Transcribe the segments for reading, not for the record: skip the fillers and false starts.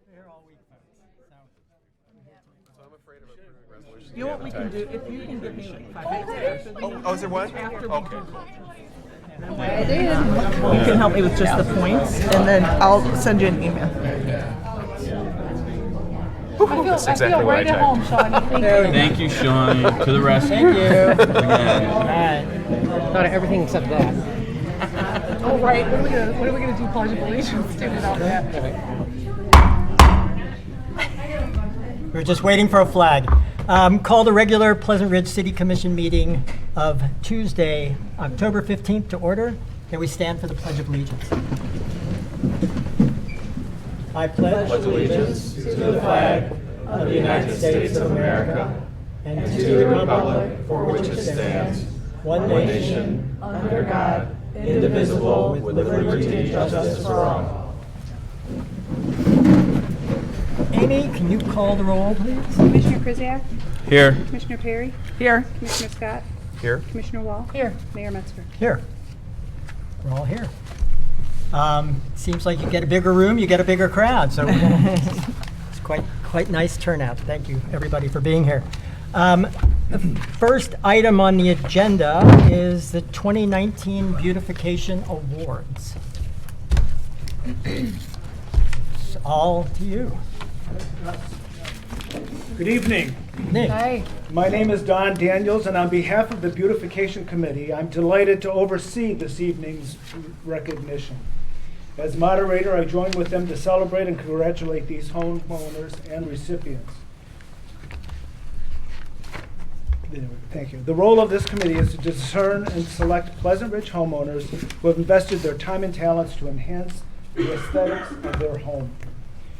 We're here all week, folks. So I'm afraid of approving resolutions. You know what we can do? If you can give me like 5 minutes after the meeting. Oh, is there one? After Okay. You can help me with just the points, and then I'll send you an email. That's exactly what I right at home, typed. Shawnee. Thank you. Thank you, Shawnee. To the rescue. Thank you. Again. All right. Not everything except that. Oh, right. What are we gonna do? Pledge of Allegiance to without that? We're just waiting for a flag. Call the regular Pleasant Ridge City Commission meeting of Tuesday, October 15th to order. Can we stand for the Pledge of Allegiance? I pledge allegiance to the flag of the United States of America and to the republic for which it stands, one nation, under God, indivisible, with liberty and justice for all. Amy, can you call the roll, please? Commissioner Krzyjak? Here. Commissioner Perry? Here. Commissioner Scott? Here. Commissioner Wall? Here. Mayor Metzger? Here. We're all here. Seems like you get a bigger room, you get a bigger crowd. So it's quite nice turnout. Thank you, everybody, for being here. The first item on the agenda is the 2019 Beautification Awards. It's all to you. Good evening. Nick. Hi. My name is Don Daniels, and on behalf of the Beautification Committee, I'm delighted to oversee this evening's recognition. As moderator, I join with them to celebrate and congratulate these homeowners and recipients. Thank you. The role of this committee is to discern and select Pleasant Ridge homeowners who have invested their time and talents to enhance the aesthetics of their home.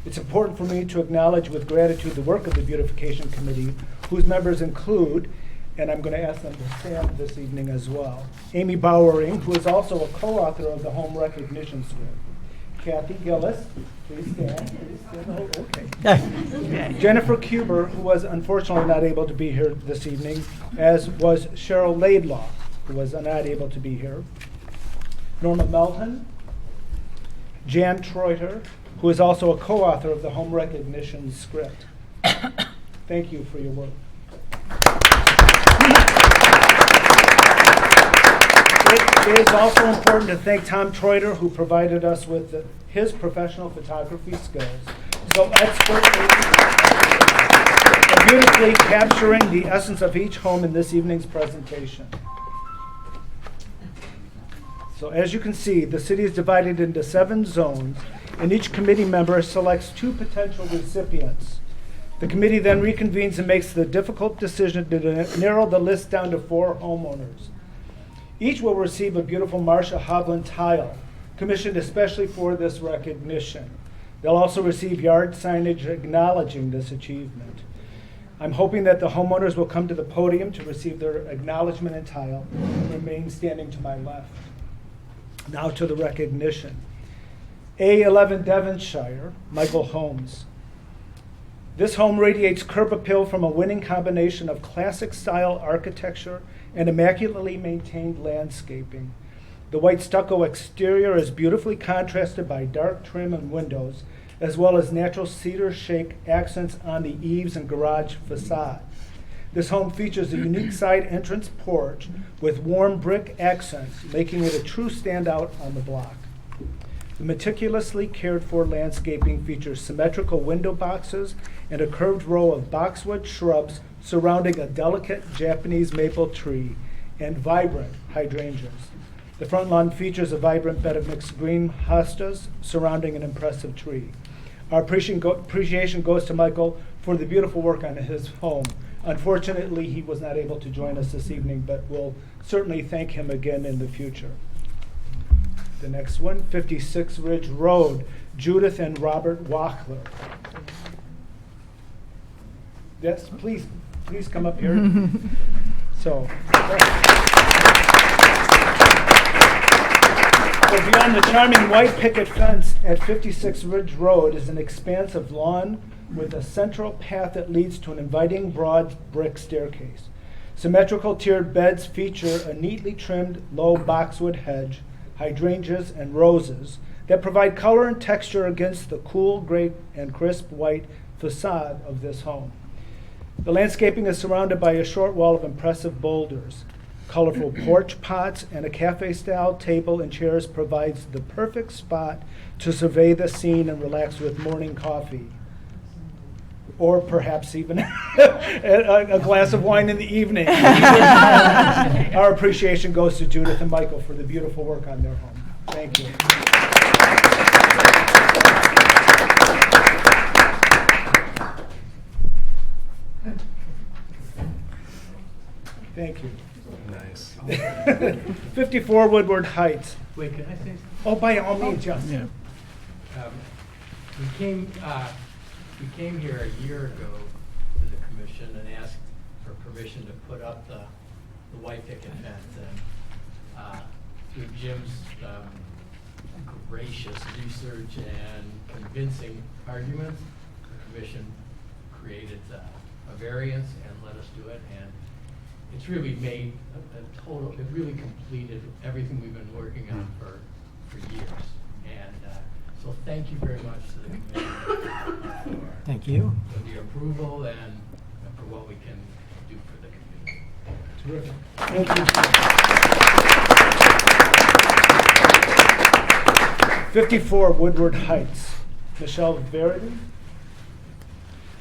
It's important for me to acknowledge with gratitude the work of the Beautification Committee, whose members include, and I'm going to ask them to stand this evening as well, Amy Bowering, who is also a co-author of the Home Recognition Script. Kathy Gillis, please stand. Oh, okay. Jennifer Kuber, who was unfortunately not able to be here this evening, as was Cheryl Laidlaw, who was not able to be here. Norma Melton, Jan Treuter, who is also a co-author of the Home Recognition Script. Thank you for your work. It is also important to thank Tom Treuter, who provided us with his professional photography skills, so expertly and beautifully capturing the essence of each home in this evening's presentation. So as you can see, the city is divided into 7 zones, and each committee member selects 2 potential recipients. The committee then reconvenes and makes the difficult decision to narrow the list down to 4 homeowners. Each will receive a beautiful Marcia Hovland tile, commissioned especially for this recognition. They'll also receive yard signage acknowledging this achievement. I'm hoping that the homeowners will come to the podium to receive their acknowledgement and tile and remain standing to my left. Now to the recognition. A11 Devonshire, Michael Holmes. This home radiates curb appeal from a winning combination of classic style architecture and immaculately maintained landscaping. The white stucco exterior is beautifully contrasted by dark trim and windows, as well as natural cedar shake accents on the eaves and garage facade. This home features a unique side entrance porch with warm brick accents, making it a true standout on the block. The meticulously cared for landscaping features symmetrical window boxes and a curved row of boxwood shrubs surrounding a delicate Japanese maple tree and vibrant hydrangeas. The front lawn features a vibrant bed of mixed green hostas surrounding an impressive tree. Our appreciation goes to Michael for the beautiful work on his home. Unfortunately, he was not able to join us this evening, but we'll certainly thank him again in the future. The next one, 56 Ridge Road, Judith and Robert Wachler. Yes, please come up here. So beyond the charming white picket fence at 56 Ridge Road is an expanse of lawn with a central path that leads to an inviting broad brick staircase. Symmetrical tiered beds feature a neatly trimmed low boxwood hedge, hydrangeas, and roses that provide color and texture against the cool gray and crisp white facade of this home. The landscaping is surrounded by a short wall of impressive boulders. Colorful porch pots and a cafe-style table and chairs provides the perfect spot to survey the scene and relax with morning coffee. Or perhaps even a glass of wine in the evening. Our appreciation goes to Judith and Michael for the beautiful work on their home. Thank you. Thank you. Nice. 54 Woodward Heights. Wait, can I say something? Oh, by all means, yes. We came here a year ago to the commission and asked for permission to put up the white picket fence. And through Jim's gracious research and convincing arguments, the commission created a variance and let us do it. And it's really made it really completed everything we've been working on for years. And so thank you very much to the commission Thank you. for the approval and for what we can do for the community. Terrific. Thank you. 54 Woodward Heights. Michelle Verity.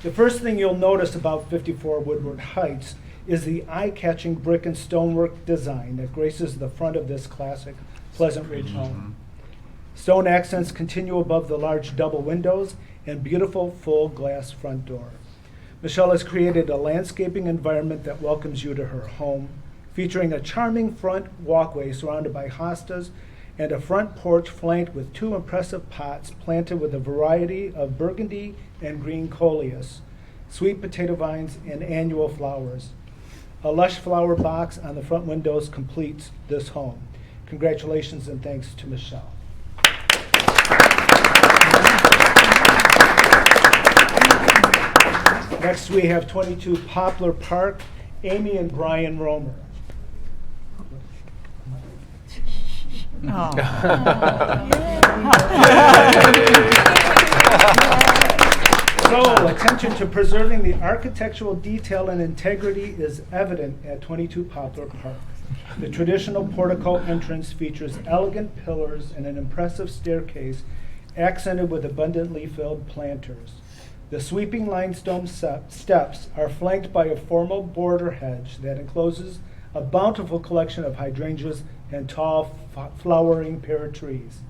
The first thing you'll notice about 54 Woodward Heights is the eye-catching brick and stonework design that graces the front of this classic Pleasant Ridge home. Stone accents continue above the large double windows and beautiful full glass front door. Michelle has created a landscaping environment that welcomes you to her home, featuring a charming front walkway surrounded by hostas and a front porch flanked with 2 impressive pots planted with a variety of burgundy and green coleus, sweet potato vines, and annual flowers. A lush flower box on the front windows completes this home. Congratulations and thanks to Michelle. Next we have 22 Poplar Park, Amy and Brian Romer. So, attention to preserving the architectural detail and integrity is evident at 22 Poplar Park. The traditional portico entrance features elegant pillars and an impressive staircase accented with abundantly filled planters. The sweeping limestone steps are flanked by a formal border hedge that encloses a bountiful collection of hydrangeas and tall flowering pear trees.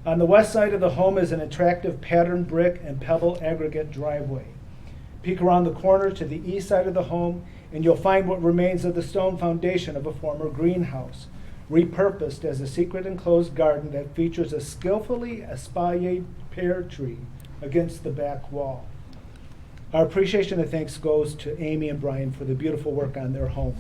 On the west side of the home is an attractive patterned brick and pebble aggregate driveway. Peek around the corner to the east side of the home and you'll find what remains of the stone foundation of a former greenhouse, repurposed as a secret enclosed garden that features a skillfully espaliered pear tree against the back wall. Our appreciation and thanks goes to Amy and Brian for the beautiful work on their home.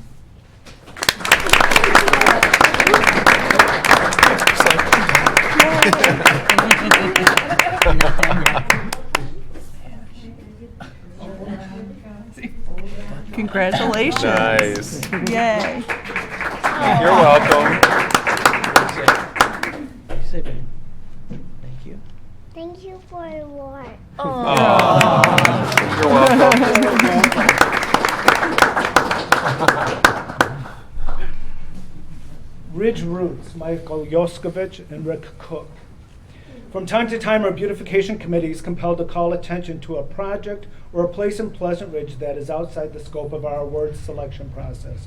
Congratulations. Nice. Yay. You're welcome. Say it. Thank you. Thank you for the award. You're welcome. Ridge Roots, Michael Yoskovich and Rick Cook. From time to time, our beautification committee is compelled to call attention to a project or a place in Pleasant Ridge that is outside the scope of our award selection process,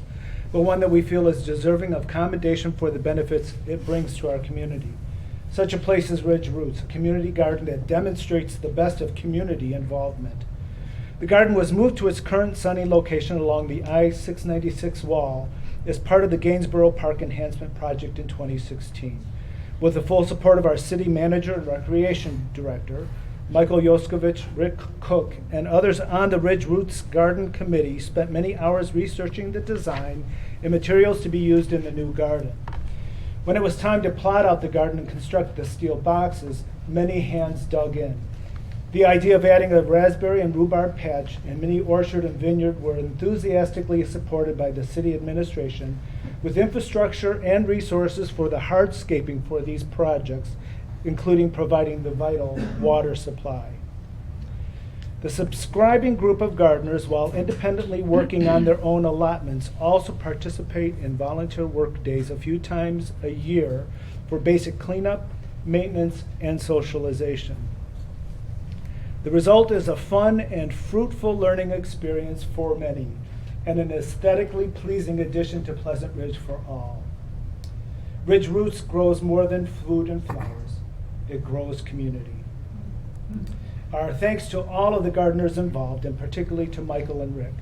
but one that we feel is deserving of commendation for the benefits it brings to our community. Such a place is Ridge Roots, a community garden that demonstrates the best of community involvement. The garden was moved to its current sunny location along the I-696 wall as part of the Gainsborough Park Enhancement Project in 2016. With the full support of our city manager and recreation director, Michael Yoskovich, Rick Cook, and others on the Ridge Roots Garden Committee spent many hours researching the design and materials to be used in the new garden. When it was time to plot out the garden and construct the steel boxes, many hands dug in. The idea of adding a raspberry and rhubarb patch and mini orchard and vineyard were enthusiastically supported by the city administration, with infrastructure and resources for the hardscaping for these projects, including providing the vital water supply. The subscribing group of gardeners, while independently working on their own allotments, also participate in volunteer work days a few times a year for basic cleanup, maintenance, and socialization. The result is a fun and fruitful learning experience for many, and an aesthetically pleasing addition to Pleasant Ridge for all. Ridge Roots grows more than food and flowers. It grows community. Our thanks to all of the gardeners involved, and particularly to Michael and Rick.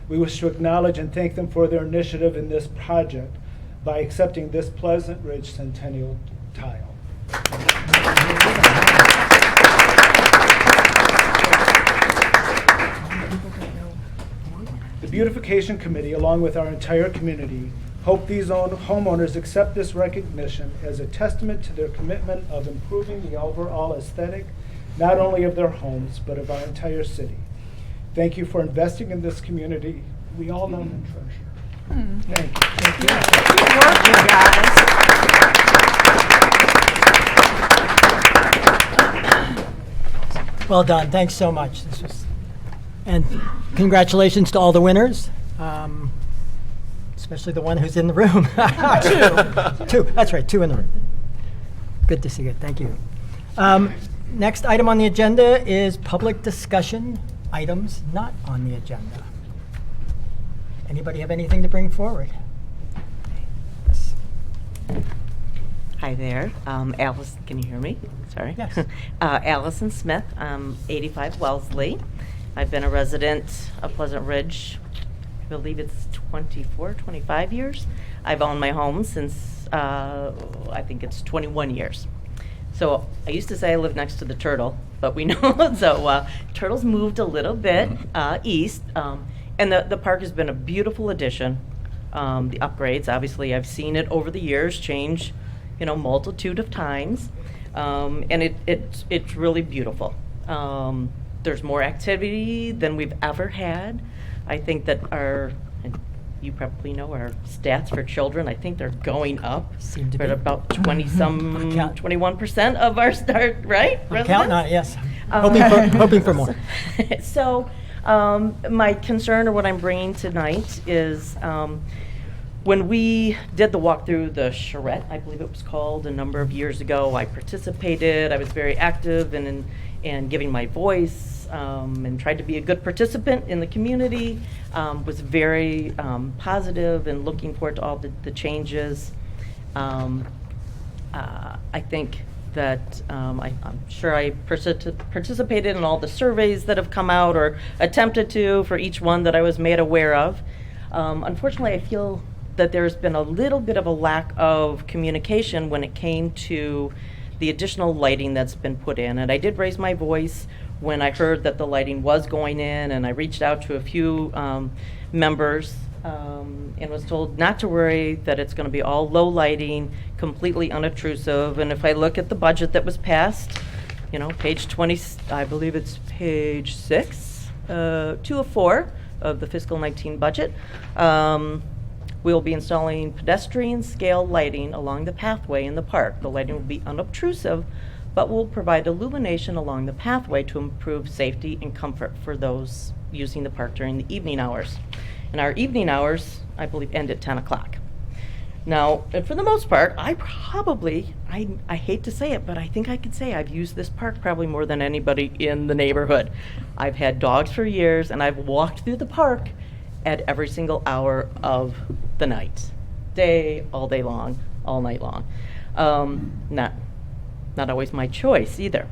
We wish to acknowledge and thank them for their initiative in this project by accepting this Pleasant Ridge Centennial tile. The Beautification Committee, along with our entire community, hope these homeowners accept this recognition as a testament to their commitment of improving the overall aesthetic, not only of their homes, but of our entire city. Thank you for investing in this community. We all know and treasure. Thank you. Thank you. Good work, you guys. Well done. Thanks so much. And congratulations to all the winners, especially the one who's in the room. Two. That's right, 2 in the room. Good to see you. Thank you. Next item on the agenda is public discussion items not on the agenda. Anybody have anything to bring forward? Yes. Hi there. Alice, can you hear me? Sorry. Yes. Allison Smith, 85 Wellesley. I've been a resident of Pleasant Ridge, I believe it's 25 years. I've owned my home since, I think it's 21 years. So I used to say I live next to the Turtle, but we know, so Turtle's moved a little bit east, and the park has been a beautiful addition. The upgrades, obviously, I've seen it over the years change, multitude of times, and it's really beautiful. There's more activity than we've ever had. I think that you probably know our stats for children. I think they're going up. Seem to We're be. at about 21% of our start, right? I'm counting on it, yes. Hoping for more. So my concern, or what I'm bringing tonight, is when we did the walk through the charrette, I believe it was called, a number of years ago, I participated. I was very active in giving my voice, and tried to be a good participant in the community, was very positive and looking forward to all the changes. I think that I'm sure I participated in all the surveys that have come out, or attempted to, for each one that I was made aware of. Unfortunately, I feel that there's been a little bit of a lack of communication when it came to the additional lighting that's been put in. And I did raise my voice when I heard that the lighting was going in, and I reached out to a few members and was told not to worry, that it's going to be all low lighting, completely unobtrusive. And if I look at the budget that was passed, page 20, I believe it's page 6, 2 of 4 of the fiscal 19 budget, we'll be installing pedestrian scale lighting along the pathway in the park. The lighting will be unobtrusive, but will provide illumination along the pathway to improve safety and comfort for those using the park during the evening hours. And our evening hours, I believe, end at 10 o'clock. Now, and for the most part, I hate to say it, but I think I could say I've used this park probably more than anybody in the neighborhood. I've had dogs for years, and I've walked through the park at every single hour of the night, all day long, all night long. Not always my choice either.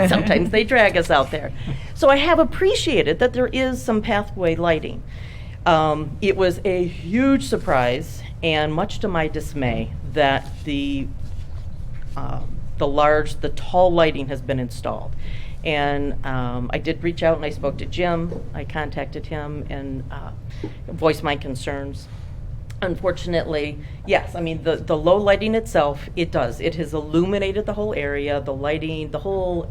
Sometimes they drag us out there. So I have appreciated that there is some pathway lighting. It was a huge surprise, and much to my dismay, that the tall lighting has been installed. And I did reach out and I spoke to Jim. I contacted him and voiced my concerns. Unfortunately, yes, I mean, the low lighting itself, it does. It has illuminated the whole area. The lighting, the whole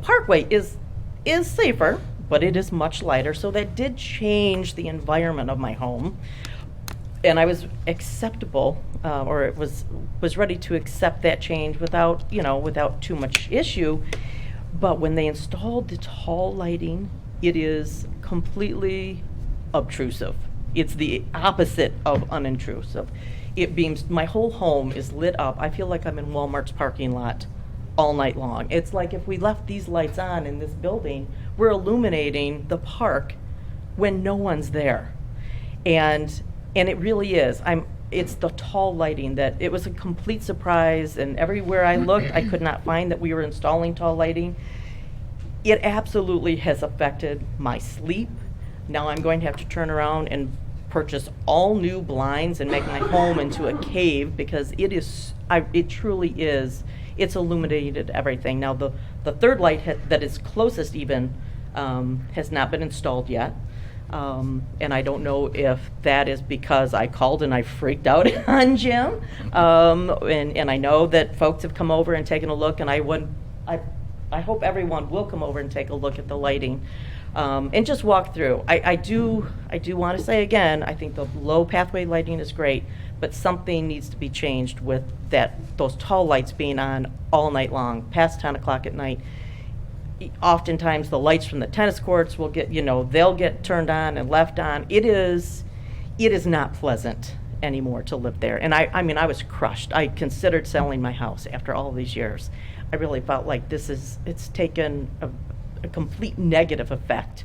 parkway is safer, but it is much lighter. So that did change the environment of my home. And I was acceptable, or it was ready to accept that change without too much issue. But when they installed the tall lighting, it is completely obtrusive. It's the opposite of unintrusive. It beams, my whole home is lit up. I feel like I'm in Walmart's parking lot all night long. It's like if we left these lights on in this building, we're illuminating the park when no one's there. And it really is. It's the tall lighting that it was a complete surprise, and everywhere I looked, I could not find that we were installing tall lighting. It absolutely has affected my sleep. Now I'm going to have to turn around and purchase all new blinds and make my home into a cave, because it truly is. It's illuminated everything. Now the third light that is closest even has not been installed yet. And I don't know if that is because I called and I freaked out on Jim. And I know that folks have come over and taken a look, and I hope everyone will come over and take a look at the lighting. And just walk through. I do want to say again, I think the low pathway lighting is great, but something needs to be changed with those tall lights being on all night long, past 10 o'clock at night. Oftentimes the lights from the tennis courts will they'll get turned on and left on. It is not pleasant anymore to live there. And I mean, I was crushed. I considered selling my house after all these years. I really felt like it's taken a complete negative effect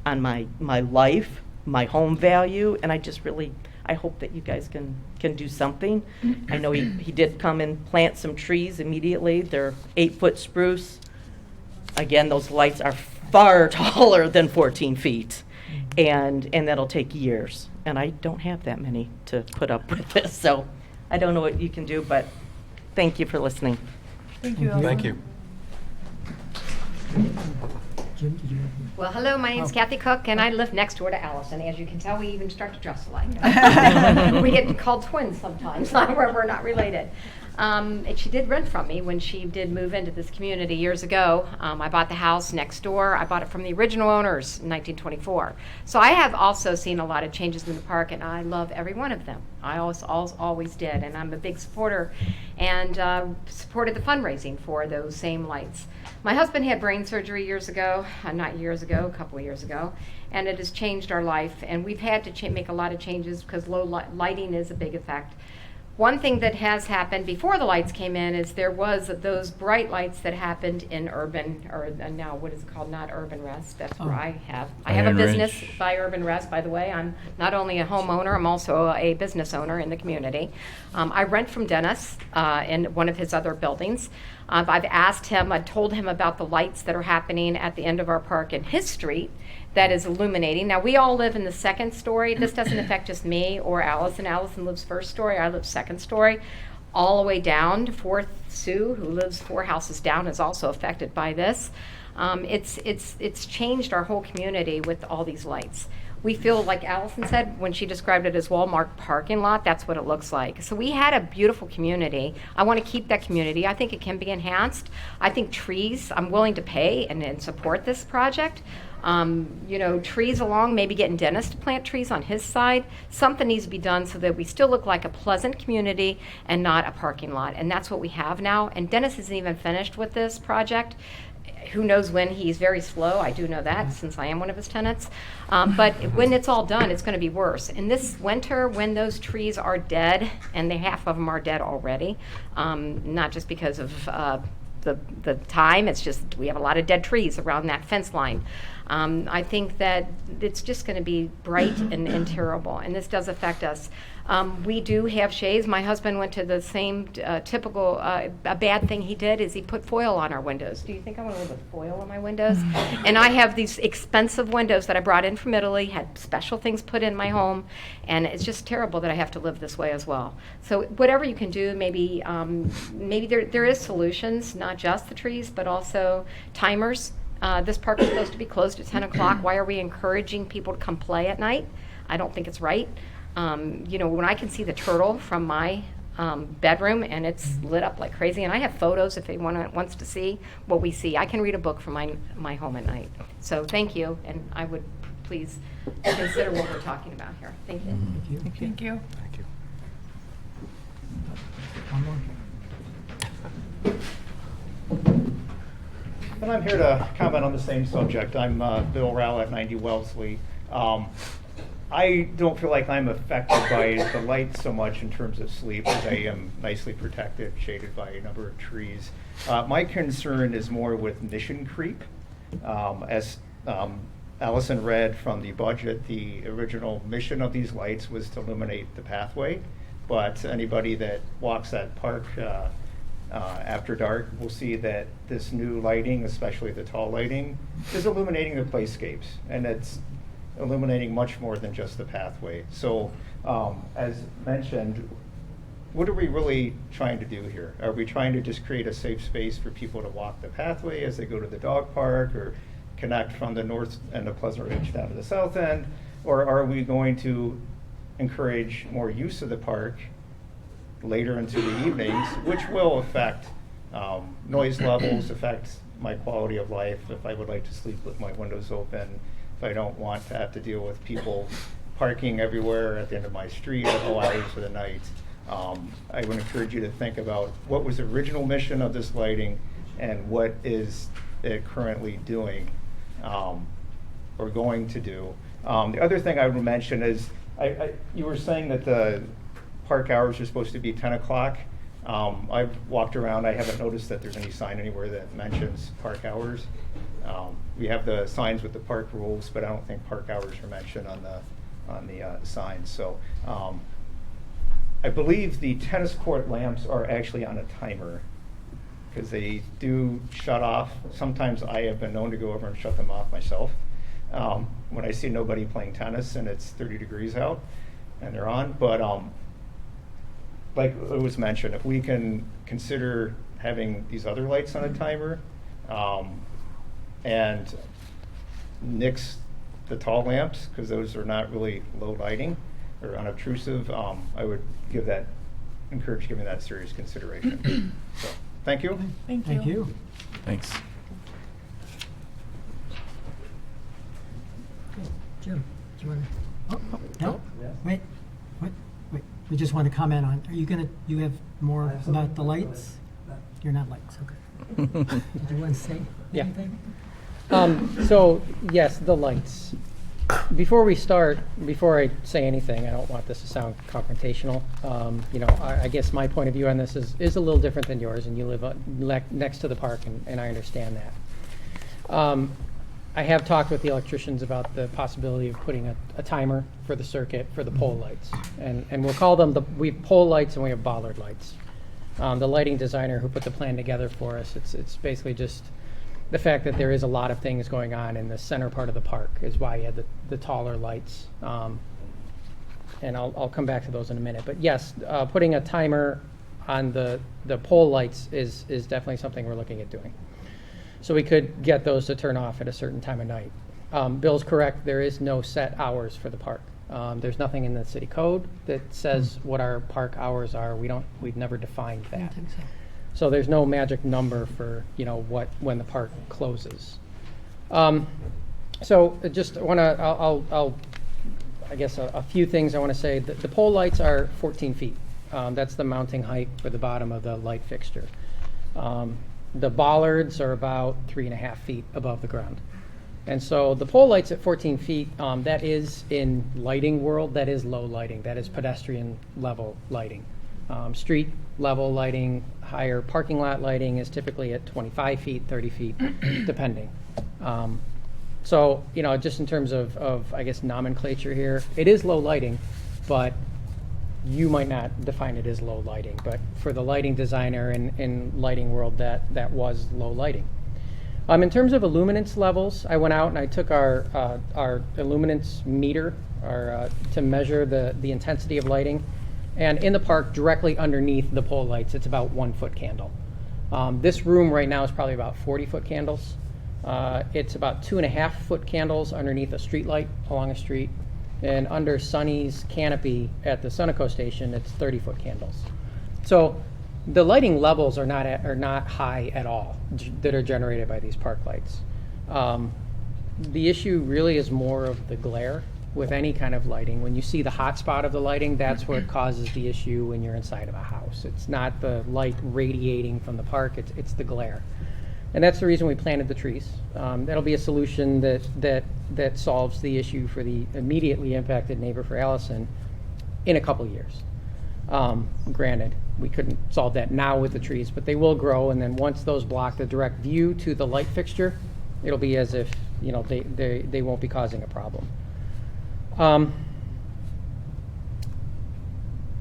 on my life, my home value, and I hope that you guys can do something. I know he did come and plant some trees immediately. They're 8-foot spruce. Again, those lights are far taller than 14 feet, and that'll take years. And I don't have that many to put up with this, so I don't know what you can do, but thank you for listening. Thank you. Thank you. Jim, did you have- Well, hello, my name's Oh. Kathy Cook, and I live next door to Allison. As you can tell, we even start to dress alike. We get called twins sometimes, where we're not related. And she did rent from me when she did move into this community years ago. I bought the house next door. I bought it from the original owners in 1924. So I have also seen a lot of changes in the park, and I love every one of them. I always did, and I'm a big supporter, and supported the fundraising for those same lights. My husband had brain surgery years ago, not years ago, a couple of years ago, and it has changed our life, and we've had to make a lot of changes because low lighting is a big effect. One thing that has happened before the lights came in is there was those bright lights that happened in urban, or now what is it called, not Urban Rest, that's where I have a Iron business Ridge. by Urban Rest, by the way. I'm not only a homeowner, I'm also a business owner in the community. I rent from Dennis in one of his other buildings. I've asked him, I told him about the lights that are happening at the end of our park in his street that is illuminating. Now, we all live in the second story. This doesn't affect just me or Allison. Allison lives first story, I live second story. All the way down to Fourth Sue, who lives 4 houses down, is also affected by this. It's changed our whole community with all these lights. We feel, like Allison said when she described it as Walmart parking lot, that's what it looks like. So we had a beautiful community. I want to keep that community. I think it can be enhanced. I think trees, I'm willing to pay and support this project. Trees along, maybe getting Dennis to plant trees on his side. Something needs to be done so that we still look like a pleasant community and not a parking lot. And that's what we have now. And Dennis isn't even finished with this project. Who knows when? He's very slow. I do know that since I am one of his tenants. But when it's all done, it's going to be worse. In this winter, when those trees are dead, and half of them are dead already, not just because of the time, it's just we have a lot of dead trees around that fence line. I think that it's just going to be bright and terrible, and this does affect us. We do have shades. My husband went to the same typical, a bad thing he did is he put foil on our windows. Do you think I want to live with foil on my windows? And I have these expensive windows that I brought in from Italy, had special things put in my home, and it's just terrible that I have to live this way as well. So whatever you can do, maybe there is solutions, not just the trees, but also timers. This park is supposed to be closed at 10 o'clock. Why are we encouraging people to come play at night? I don't think it's right. When I can see the turtle from my bedroom and it's lit up like crazy, and I have photos if anyone wants to see what we see. I can read a book from my home at night. So thank you, and I would please consider what we're talking about here. Thank you. Thank you. One more. And I'm here to comment on the same subject. I'm Bill Rowell at 90 Wellesley. I don't feel like I'm affected by the light so much in terms of sleep, as I am nicely protected, shaded by a number of trees. My concern is more with mission creep. As Allison read from the budget, the original mission of these lights was to illuminate the pathway, but anybody that walks that park after dark will see that this new lighting, especially the tall lighting, is illuminating the playscapes, and it's illuminating much more than just the pathway. So, as mentioned, what are we really trying to do here? Are we trying to just create a safe space for people to walk the pathway as they go to the dog park, or connect from the north end of Pleasant Ridge down to the south end? Or are we going to encourage more use of the park later into the evenings, which will affect noise levels, affect my quality of life, if I would like to sleep with my windows open, if I don't want to have to deal with people parking everywhere at the end of my street at all hours of the night. I would encourage you to think about what was the original mission of this lighting and what is it currently doing or going to do. The other thing I would mention is, you were saying that the park hours are supposed to be 10 o'clock. I've walked around, I haven't noticed that there's any sign anywhere that mentions park hours. We have the signs with the park rules, but I don't think park hours are mentioned on the signs. So I believe the tennis court lamps are actually on a timer, because they do shut off. Sometimes I have been known to go over and shut them off myself when I see nobody playing tennis and it's 30 degrees out and they're on. But like it was mentioned, if we can consider having these other lights on a timer and nix the tall lamps, because those are not really low lighting or unobtrusive, I would encourage giving that serious consideration. So, thank you. Thank you. Thank you. Thanks. Jim, do you want to? No? Wait. What? Wait. We just want to comment on, you have more about the lights? You're not lights, okay. Did you want to say anything? So, yes, the lights. Before I say anything, I don't want this to sound confrontational. I guess my point of view on this is a little different than yours, and you live next to the park, and I understand that. I have talked with the electricians about the possibility of putting a timer for the circuit for the pole lights, and we'll call them we have pole lights and we have bollard lights. The lighting designer who put the plan together for us, it's basically just the fact that there is a lot of things going on in the center part of the park is why you had the taller lights. And I'll come back to those in a minute. But yes, putting a timer on the pole lights is definitely something we're looking at doing. So we could get those to turn off at a certain time of night. Bill's correct, there is no set hours for the park. There's nothing in the city code that says what our park hours are. We've never defined that. I don't think so. So there's no magic number for when the park closes. So just want to, I'll I guess a few things I want to say. The pole lights are 14 feet. That's the mounting height for the bottom of the light fixture. The bollards are about 3.5 feet above the ground. And so the pole lights at 14 feet, that is in lighting world, that is low lighting. That is pedestrian level lighting. Street level lighting, higher parking lot lighting is typically at 25 feet, 30 feet, depending. So, just in terms of, I guess, nomenclature here, it is low lighting, but you might not define it as low lighting. But for the lighting designer in lighting world, that was low lighting. In terms of illuminance levels, I went out and I took our illuminance meter to measure the intensity of lighting. And in the park, directly underneath the pole lights, it's about 1 foot candle. This room right now is probably about 40 foot candles. It's about 2.5-foot candles underneath a street light along a street. And under Sunny's canopy at the Sunoco station, it's 30-foot candles. So the lighting levels are not high at all that are generated by these park lights. The issue really is more of the glare with any kind of lighting. When you see the hot spot of the lighting, that's what causes the issue when you're inside of a house. It's not the light radiating from the park, it's the glare. And that's the reason we planted the trees. That'll be a solution that solves the issue for the immediately impacted neighbor for Allison in a couple years. Granted, we couldn't solve that now with the trees, but they will grow, and then once those block the direct view to the light fixture, it'll be as if, you know, they won't be causing a problem.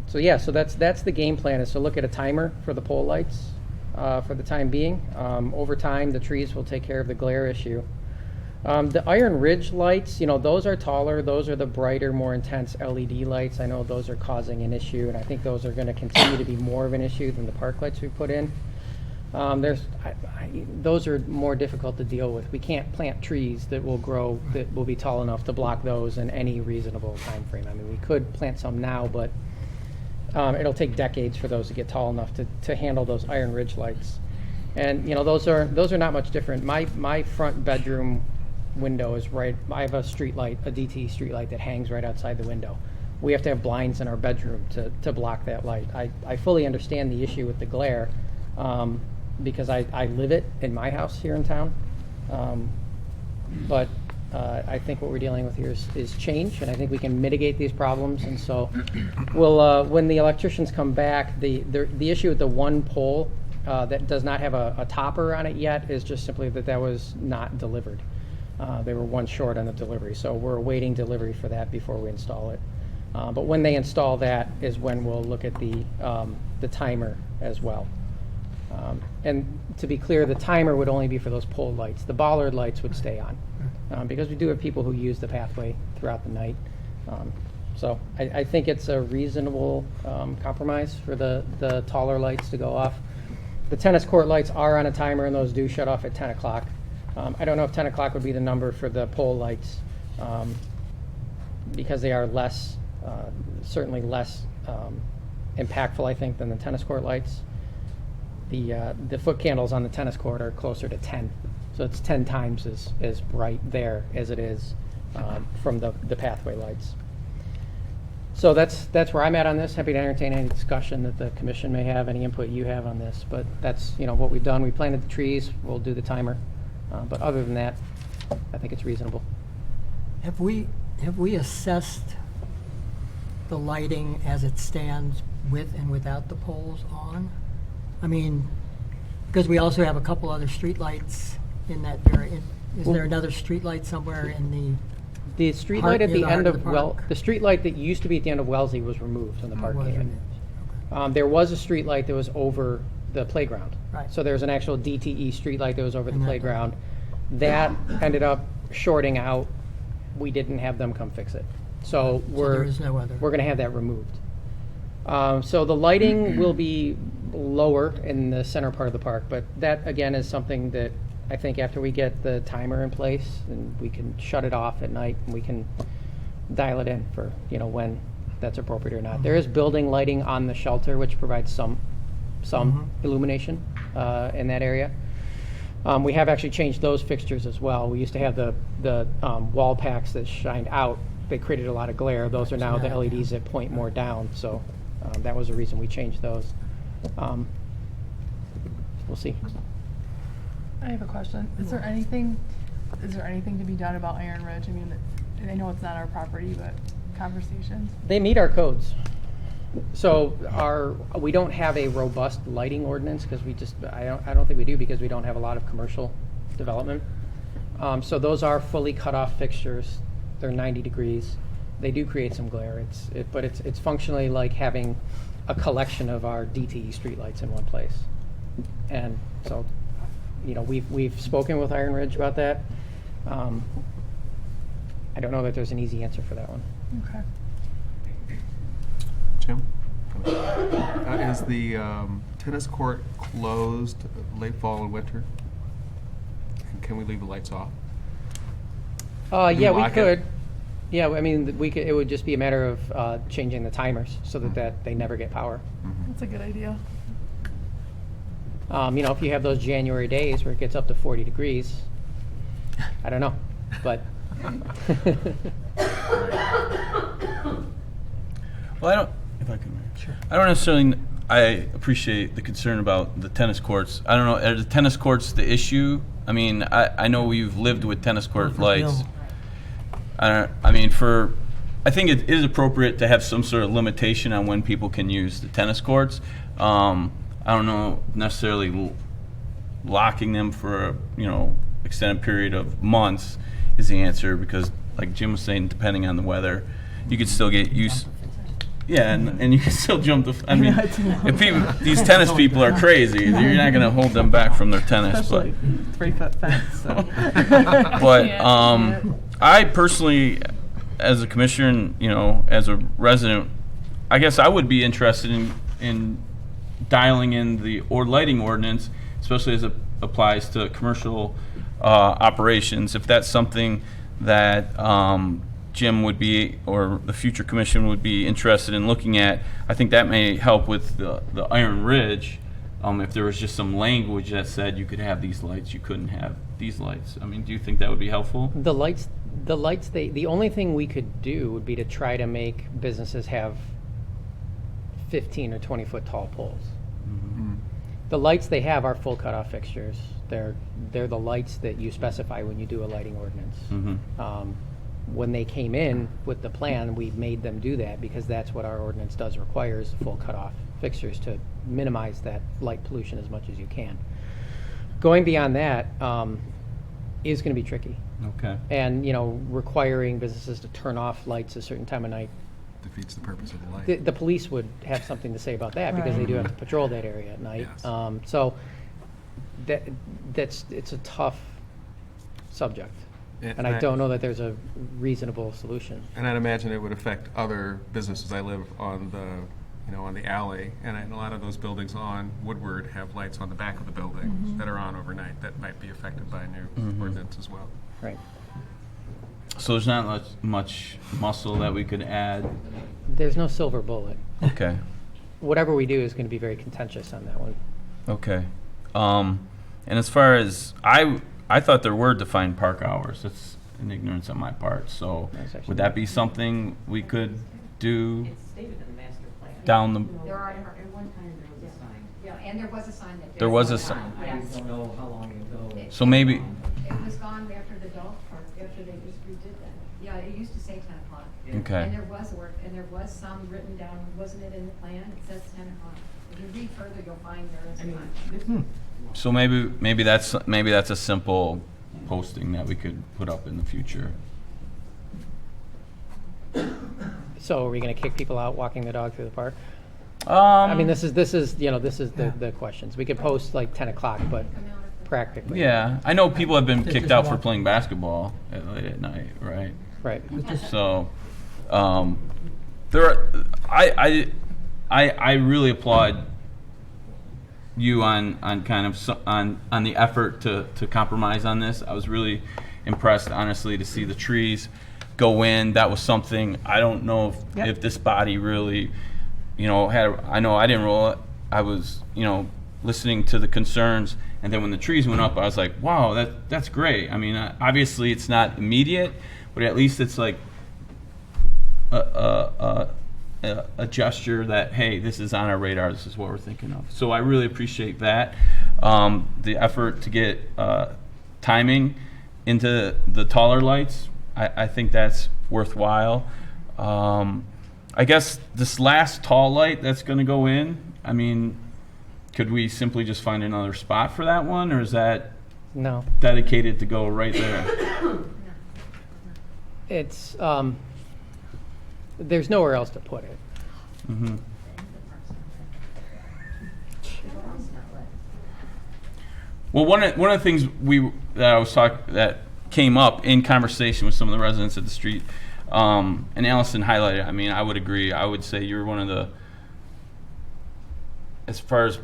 So yeah, so that's the game plan, is to look at a timer for the pole lights for the time being. Over time, the trees will take care of the glare issue. The Iron Ridge lights, you know, those are taller. Those are the brighter, more intense LED lights. I know those are causing an issue, and I think those are going to continue to be more of an issue than the park lights we put in. Those are more difficult to deal with. We can't plant trees that will grow, that will be tall enough to block those in any reasonable time frame. I mean, we could plant some now, but it'll take decades for those to get tall enough to handle those Iron Ridge lights. And you know, those are not much different. My front bedroom window is right. I have a street light, a DTE street light that hangs right outside the window. We have to have blinds in our bedroom to block that light. I fully understand the issue with the glare. Because I live it in my house here in town. But I think what we're dealing with here is change, and I think we can mitigate these problems. And so we'll, when the electricians come back, the issue with the one pole that does not have a topper on it yet is just simply that was not delivered. They were one short on the delivery, so we're awaiting delivery for that before we install it. But when they install that is when we'll look at the timer as well. And to be clear, the timer would only be for those pole lights. The bollard lights would stay on because we do have people who use the pathway throughout the night. So I think it's a reasonable compromise for the taller lights to go off. The tennis court lights are on a timer, and those do shut off at 10 o'clock. I don't know if 10 o'clock would be the number for the pole lights because they are certainly less impactful, I think, than the tennis court lights. The foot candles on the tennis court are closer to 10, so it's 10 times as bright there as it is from the pathway lights. So that's where I'm at on this. Happy to entertain any discussion that the commission may have, any input you have on this. But that's, you know, what we've done. We planted the trees. We'll do the timer. But other than that, I think it's reasonable. Have we assessed the lighting as it stands with and without the poles on? I mean, because we also have a couple other street lights in that area. Is there another street light somewhere in the street light at the end of the street light that used to be at the end of Wellesley was removed when the park came in. Okay. There was a street light that was over the playground. Right. So there was an actual DTE street light that was over the playground. That ended up shorting out. We didn't have them come fix it. So there is no other. We're going to have that removed. So the lighting will be lower in the center part of the park, but that again is something that I think after we get the timer in place, and we can shut it off at night, and we can dial it in for, you know, when that's appropriate or not. There is building lighting on the shelter, which provides some illumination in that area. We have actually changed those fixtures as well. We used to have the wall packs that shined out. They created a lot of glare. Those are now the LEDs that point more down. So that was the reason we changed those. We'll see. I have a question. Is there anything to be done about Iron Ridge? I mean, I know it's not our property, but conversations. They meet our codes. So we don't have a robust lighting ordinance because I don't think we do, because we don't have a lot of commercial development. So those are fully cut off fixtures. They're 90 degrees. They do create some glare. But it's functionally like having a collection of our DTE streetlights in one place. And so, you know, we've spoken with Iron Ridge about that. I don't know that there's an easy answer for that one. Okay. Jim? Is the tennis court closed late fall and winter? Can we leave the lights off? Yeah, we lock it? could. Yeah, I mean, we could. It would just be a matter of changing the timers so that they never get power. That's a good idea. You know, if you have those January days where it gets up to 40 degrees, I don't know, but. Well, I don't. If I can. Sure. I don't necessarily. I appreciate the concern about the tennis courts. I don't know. Are the tennis courts the issue? I mean, I know you've lived with tennis court lights. I think it is appropriate to have some sort of limitation on when people can use the tennis courts. I don't know necessarily locking them for extended period of months is the answer, because like Jim was saying, depending on the weather, you could still get used. Yeah, and you can still jump the. I mean, if people, these tennis people are crazy. You're not going to hold them back from their tennis. Especially 3-foot fence. So. But I personally, as a commissioner, and as a resident, I guess I would be interested in dialing in the lighting ordinance, especially as it applies to commercial operations. If that's something that Jim would be, or the future commission would be interested in looking at, I think that may help with the Iron Ridge. If there was just some language that said you could have these lights, you couldn't have these lights. I mean, do you think that would be helpful? The lights. The only thing we could do would be to try to make businesses have 15 or 20 foot tall poles. Mm-hmm. The lights they have are full cutoff fixtures. They're the lights that you specify when you do a lighting ordinance. Mm-hmm. When they came in with the plan, we made them do that because that's what our ordinance does require, is full cutoff fixtures to minimize that light pollution as much as you can. Going beyond that is going to be tricky. Okay. And requiring businesses to turn off lights a certain time of night. Defeats the purpose of the light. The police would have something to say about that because they do have to patrol that area at night. Yes. So it's a tough subject. And I don't know that there's a reasonable solution. And I'd imagine it would affect other businesses. I live on the alley, and a lot of those buildings on Woodward have lights on the back of the building that are on overnight that might be affected by a new ordinance as well. Right. So there's not much muscle that we could add. There's no silver bullet. Okay. Whatever we do is going to be very contentious on that one. Okay. And as far as I thought there were defined park hours. That's an ignorance on my part. So would that be something we could do? It's stated in the master plan. Down the. There are, at one time there was a sign. Yeah, and there was a sign that. There was a sign. I don't know how long ago. So maybe. It was gone after the dog park, after they just redid that. Yeah, it used to say 10 o'clock. Okay. And there was some written down, wasn't it in the plan? It says 10 o'clock. If you read further, you'll find there is a time. So maybe that's a simple posting that we could put up in the future. So are we going to kick people out walking the dog through the park? I mean, this is the questions. We could post like 10 o'clock, but practically. Yeah, I know people have been kicked out for playing basketball late at night, right? Right. So, I really applaud you on kind of on the effort to compromise on this. I was really impressed, honestly, to see the trees go in. That was something I don't know if this body really, had. I know I didn't roll it. I was, listening to the concerns, and then when the trees went up, I was like, wow, that's great. I mean, obviously it's not immediate, but at least it's like a gesture that, hey, this is on our radar, this is what we're thinking of. So I really appreciate that. The effort to get timing into the taller lights, I think that's worthwhile. I guess this last tall light that's going to go in, I mean, could we simply just find another spot for that one, or is that dedicated to go right there? It's there's nowhere else to put it. Mm-hmm. Well, one of the things that came up in conversation with some of the residents of the street, and Allison highlighted, I mean, I would agree. I would say you're one of the, as far as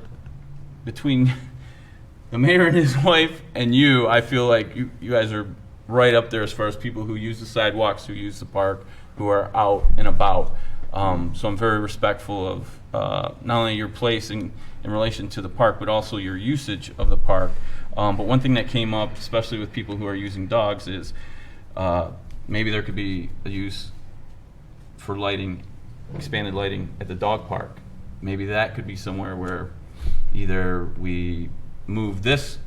between the mayor and his wife and you, I feel like you guys are right up there as far as people who use the sidewalks, who use the park, who are out and about. So I'm very respectful of not only your place in relation to the park, but also your usage of the park. But one thing that came up, especially with people who are using dogs, is maybe there could be a use for lighting, expanded lighting at the dog park. Maybe that could be somewhere where either we move this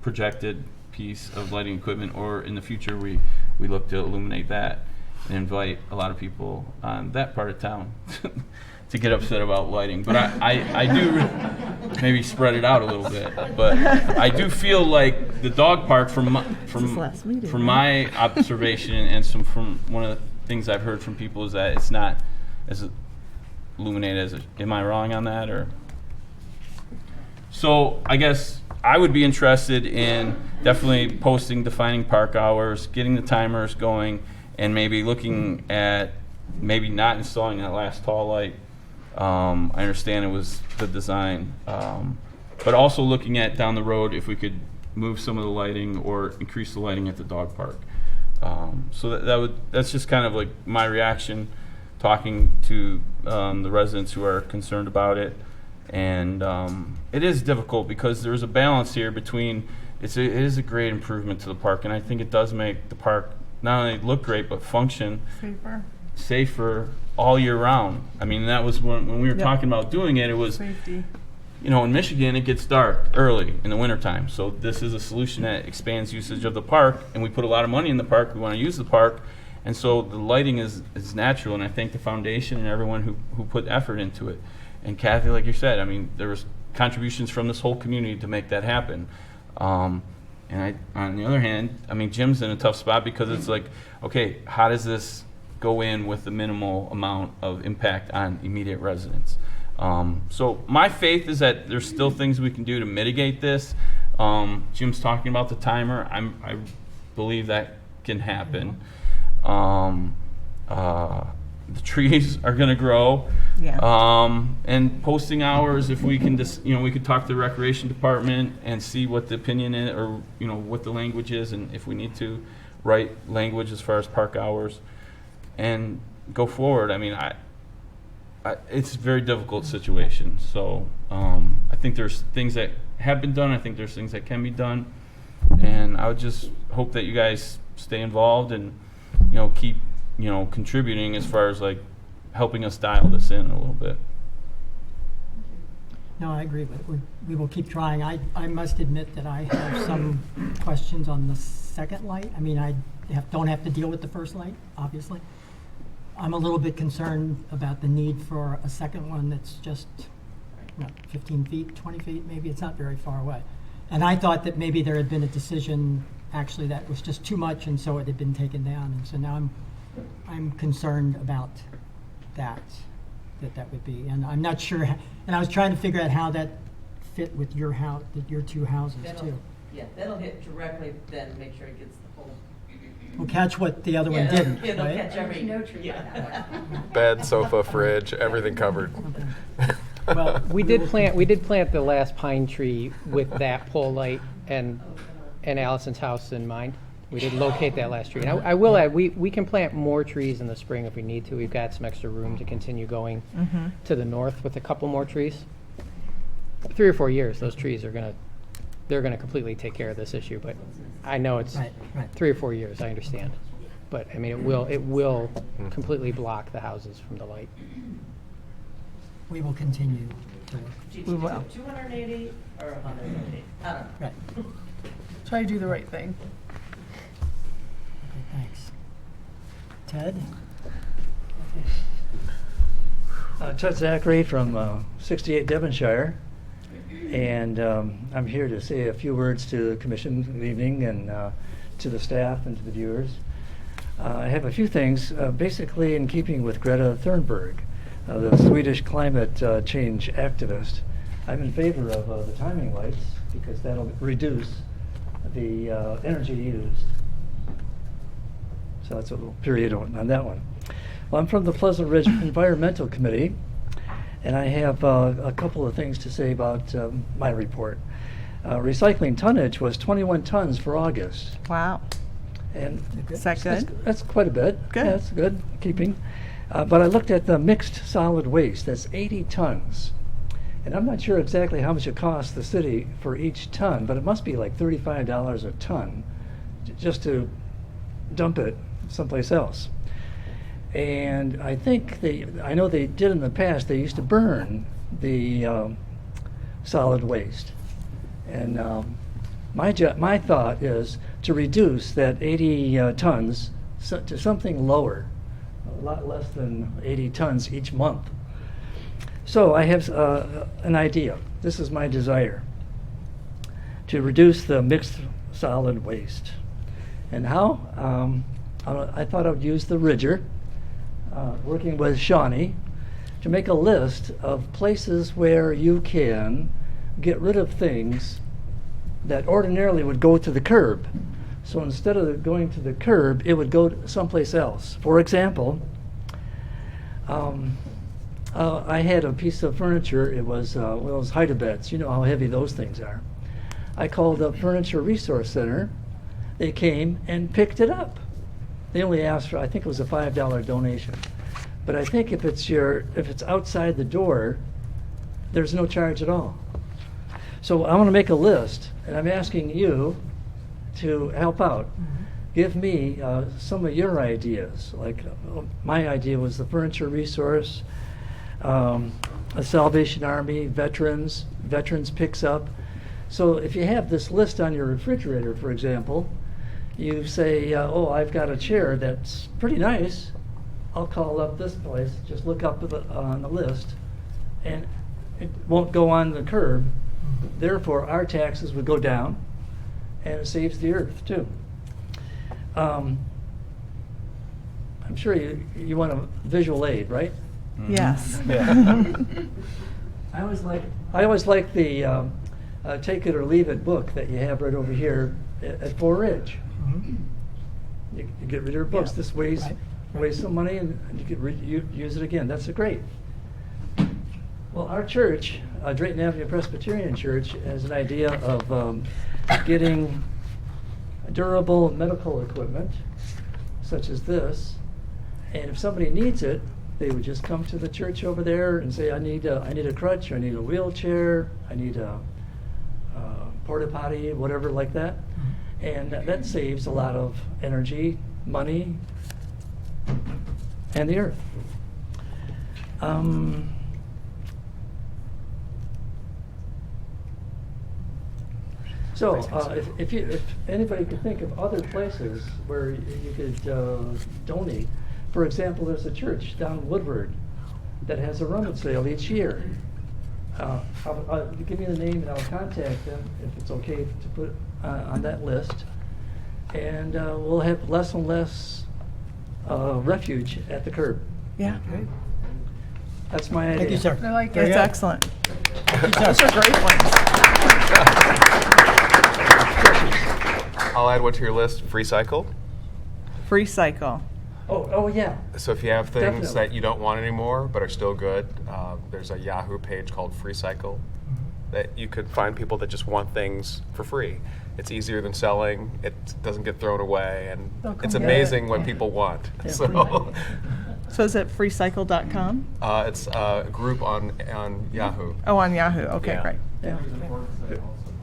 projected piece of lighting equipment, or in the future we look to illuminate that and invite a lot of people on that part of town to get upset about lighting. But I do maybe spread it out a little bit. But I do feel like the dog park, from my observation and from one of the things I've heard from people, is that it's not as illuminated as it. Am I wrong on that? Or so I guess I would be interested in definitely posting defining park hours, getting the timers going, and maybe looking at maybe not installing that last tall light. I understand it was the design, but also looking at down the road if we could move some of the lighting or increase the lighting at the dog park. So that's just kind of like my reaction, talking to the residents who are concerned about it. And it is difficult because there's a balance here between it is a great improvement to the park, and I think it does make the park not only look great but function safer all year round. I mean, that was when we were talking about doing it. It was Safety. You know, in Michigan it gets dark early in the wintertime, so this is a solution that expands usage of the park, and we put a lot of money in the park. We want to use the park, and so the lighting is natural, and I thank the foundation and everyone who put effort into it. And Kathy, like you said, I mean, there was contributions from this whole community to make that happen. And on the other hand, I mean, Jim's in a tough spot because it's like, okay, how does this go in with the minimal amount of impact on immediate residents? So my faith is that there's still things we can do to mitigate this. Jim's talking about the timer. I believe that can happen. The trees are going to grow. Yeah. And posting hours, if we can just, we could talk to the recreation department and see what the opinion is, or, what the language is, and if we need to write language as far as park hours, and go forward. I mean, it's a very difficult situation. So I think there's things that have been done. I think there's things that can be done. And I would just hope that you guys stay involved and, keep contributing as far as like helping us dial this in a little bit. No, I agree with it. We will keep trying. I must admit that I have some questions on the second light. I mean, I don't have to deal with the first light, obviously. I'm a little bit concerned about the need for a second one that's just 15 feet, 20 feet, maybe. It's not very far away. And I thought that maybe there had been a decision actually that was just too much, and so it had been taken down. And so now I'm concerned about that would be. And I'm not sure, and I was trying to figure out how that fit with your house, your two houses too. Yeah, that'll hit directly, then make sure it gets the whole. We'll catch what the other one didn't, It'll right? catch every. No tree on that one. Bed, sofa, fridge, everything covered. Well, We did plant the last pine tree with that pole light and Allison's house in mind. We did locate that last tree. And I will add, we can plant more trees in the spring if we need to. We've got some extra room to continue going to the north with a couple more trees. 3 or 4 years, those trees they're gonna completely take care of this issue. But I know it's Right. 3 or 4 years, I understand. But I mean, it will completely block the houses from the light. we will continue to work. We will. 280 or 180? I don't know. Right. Try to do the right thing. Okay, thanks. Ted? Ted Zachary from 68 Devonshire, and I'm here to say a few words to the commission this evening, and to the staff and to the viewers. I have a few things, basically in keeping with Greta Thunberg, the Swedish climate change activist. I'm in favor of the timing lights because that'll reduce the energy used. So that's a little period on that one. Well, I'm from the Pleasant Ridge Environmental Committee, and I have a couple of things to say about my report. recycling tonnage was 21 tons for August. Wow. And Is that good? That's quite a bit. Good. Yeah, that's good keeping. But I looked at the mixed solid waste. That's 80 tons. And I'm not sure exactly how much it costs the city for each ton, but it must be like $35 a ton just to dump it someplace else. And I think I know they did in the past, they used to burn the solid waste. And my thought is to reduce that 80 tons to something lower, a lot less than 80 tons each month. So I have an idea. This is my desire, to reduce the mixed solid waste. And how? I thought I would use the Ridger, working with Shawnee, to make a list of places where you can get rid of things that ordinarily would go to the curb. So instead of going to the curb, it would go someplace else. For example, I had a piece of furniture. It was one of those hide-a-beds. You know how heavy those things are. I called the Furniture Resource Center. They came and picked it up. They only asked for, I think it was a $5 donation. But I think if it's outside the door, there's no charge at all. So I want to make a list, and I'm asking you to help out. Give me some of your ideas. Like my idea was the Furniture Resource, a Salvation Army, Veterans picks up. So if you have this list on your refrigerator, for example, you say, oh, I've got a chair that's pretty nice. I'll call up this place, just look up on the list, and it won't go on the curb. Therefore, our taxes would go down, and it saves the earth, too. I'm sure you want a visual aid, right? Yes. I always like the Take It or Leave It book that you have right over here at 4 Ridge. You get rid of your books. This weighs some money, and you could use it again. That's great. Well, our church, Drayton Avenue Presbyterian Church, has an idea of getting durable medical equipment, such as this, and if somebody needs it, they would just come to the church over there and say, I need a crutch, I need a wheelchair, I need a porta potty, whatever like that. And that saves a lot of energy, money, and the earth. So if anybody could think of other places where you could donate. For example, there's a church down Woodward that has a rummage sale each year. Give me the name and I'll contact them if it's okay to put on that list. And we'll have less and less refuge at the curb. Yeah. That's my idea. Thank you, sir. I like That's it. excellent. Thank you, Those sir. are great ones. I'll add one to your list, Free Cycle. Free cycle. Oh yeah. So if you have things Definitely. that you don't want anymore but are still good, there's a Yahoo page called Free Cycle that you could find people that just want things for free. It's easier than selling. It doesn't get thrown away, and They'll come it's get amazing it. what people want. Yeah, So So is it freecycle.com? it's a group on Yahoo. Oh, on Yahoo. Okay, Yeah. great. Yeah.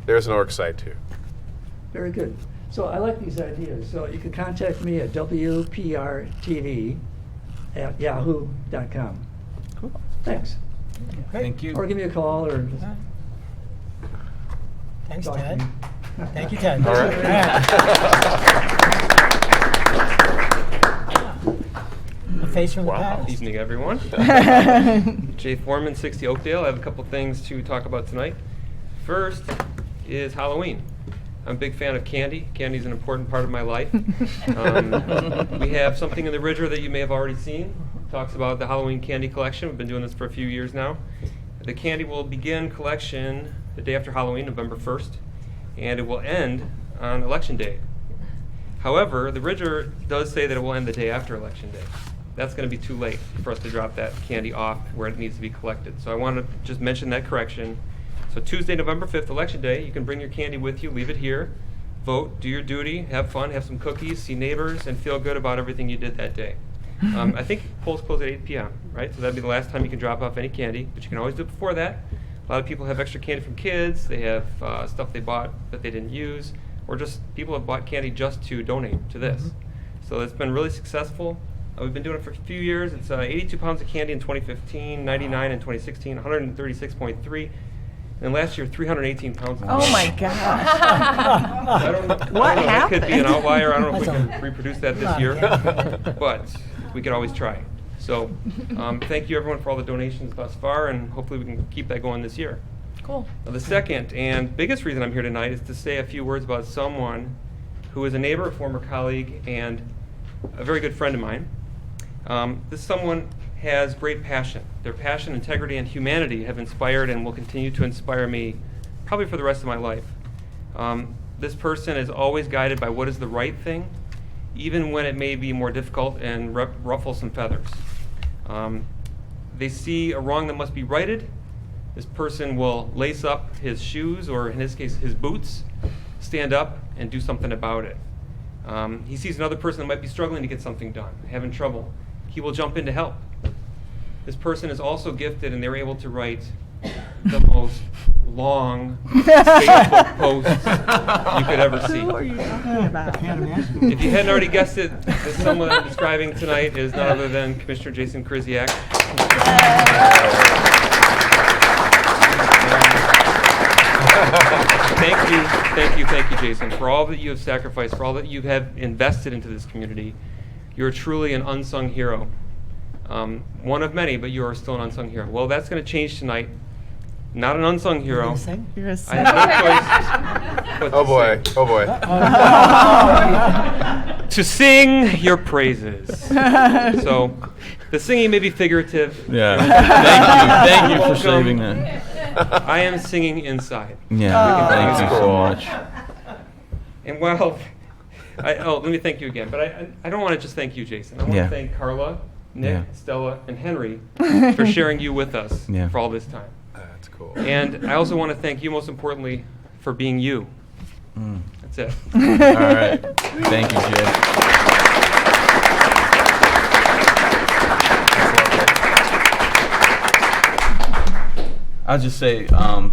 There's an org site too. Very good. So I like these ideas. So you can contact me at wprtv@yahoo.com. Cool. Thanks. Thank you. Or give me a call or just Thanks, talk to Ted. me. Thank you, Ted. All right. A face from the Wow. past. Evening, everyone. Jay Foreman, 60 Oakdale. I have a couple things to talk about tonight. First is Halloween. I'm a big fan of candy. Candy is an important part of my life. We have something in the Ridger that you may have already seen. It talks about the Halloween candy collection. We've been doing this for a few years now. The candy will begin collection the day after Halloween, November 1st, and it will end on Election Day. However, the Ridger does say that it will end the day after Election Day. That's going to be too late for us to drop that candy off where it needs to be collected. So I want to just mention that correction so So Tuesday, November 5th, Election Day, you can bring your candy with you, leave it here, vote, do your duty, have fun, have some cookies, see neighbors, and feel good about everything you did that day. I think polls close at 8 p.m., right? So that'd be the last time you can drop off any candy, but you can always do it before that. A lot of people have extra candy from kids, they have stuff they bought that they didn't use, or just people have bought candy just to donate to this. So it's been really successful. We've been doing it for a few years. It's 82 pounds of candy in 2015, 99 in 2016, 136.3. And last year, 318 pounds. Oh my gosh. I don't know. What That could be an happened? outlier. I don't know if we can reproduce that this year, but we could always try. So thank you everyone for all the donations thus far, and hopefully we can keep that going this year. Cool. Now, the second and biggest reason I'm here tonight is to say a few words about someone who is a neighbor, a former colleague, and a very good friend of mine. This someone has great passion. Their passion, integrity, and humanity have inspired and will continue to inspire me probably for the rest of my life. This person is always guided by what is the right thing, even when it may be more difficult and ruffle some feathers. They see a wrong that must be righted. This person will lace up his shoes, or in his case, his boots, stand up and do something about it. He sees another person that might be struggling to get something done, having trouble. He will jump in to help. This person is also gifted, and they're able to write the most long Facebook posts you could ever see. Who are you talking about? If you hadn't already guessed it, the someone I'm describing tonight is none other than Commissioner Jason Krzyzak. Thank you, Jason, for all that you have sacrificed, for all that you have invested into this community. You're truly an unsung hero. One of many, but you are still an unsung hero. Well, that's going to change tonight. Not an unsung hero. You're gonna I have no choice but Oh boy, oh boy. to sing your praises. So, the singing may be figurative. Yeah. Thank you for saving that. I am singing inside. Yeah. Thank you so much. And while, let me thank you again. But I don't want to just thank you, Jason. I want to thank Carla, Nick, Stella, and Henry for sharing you with us for all this time. That's cool. And I also want to thank you, most importantly, for being you. That's it. All right. Thank you, Jay. I'll just say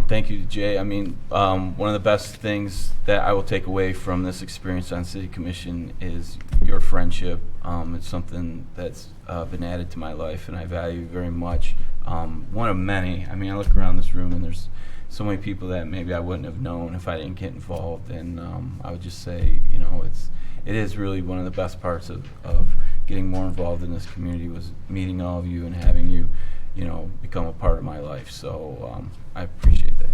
thank you to Jay. I mean, one of the best things that I will take away from this experience on City Commission is your friendship. It's something that's been added to my life, and I value very much. One of many. I mean, I look around this room, and there's so many people that maybe I wouldn't have known if I didn't get involved. And I would just say, you know, it is really one of the best parts of getting more involved in this community was meeting all of you and having you, you know, become a part of my life. So I appreciate that.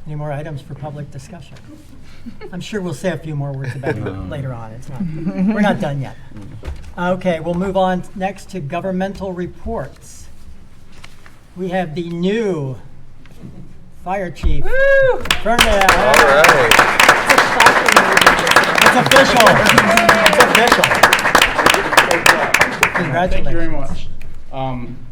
Any more items for public discussion? I'm sure we'll say a few more words about it later on. We're not done yet. Okay, we'll move on next to governmental reports. We have the new fire chief. Woo! Ferndale. All right. It's official. It's official. Congratulations. Thank you very much.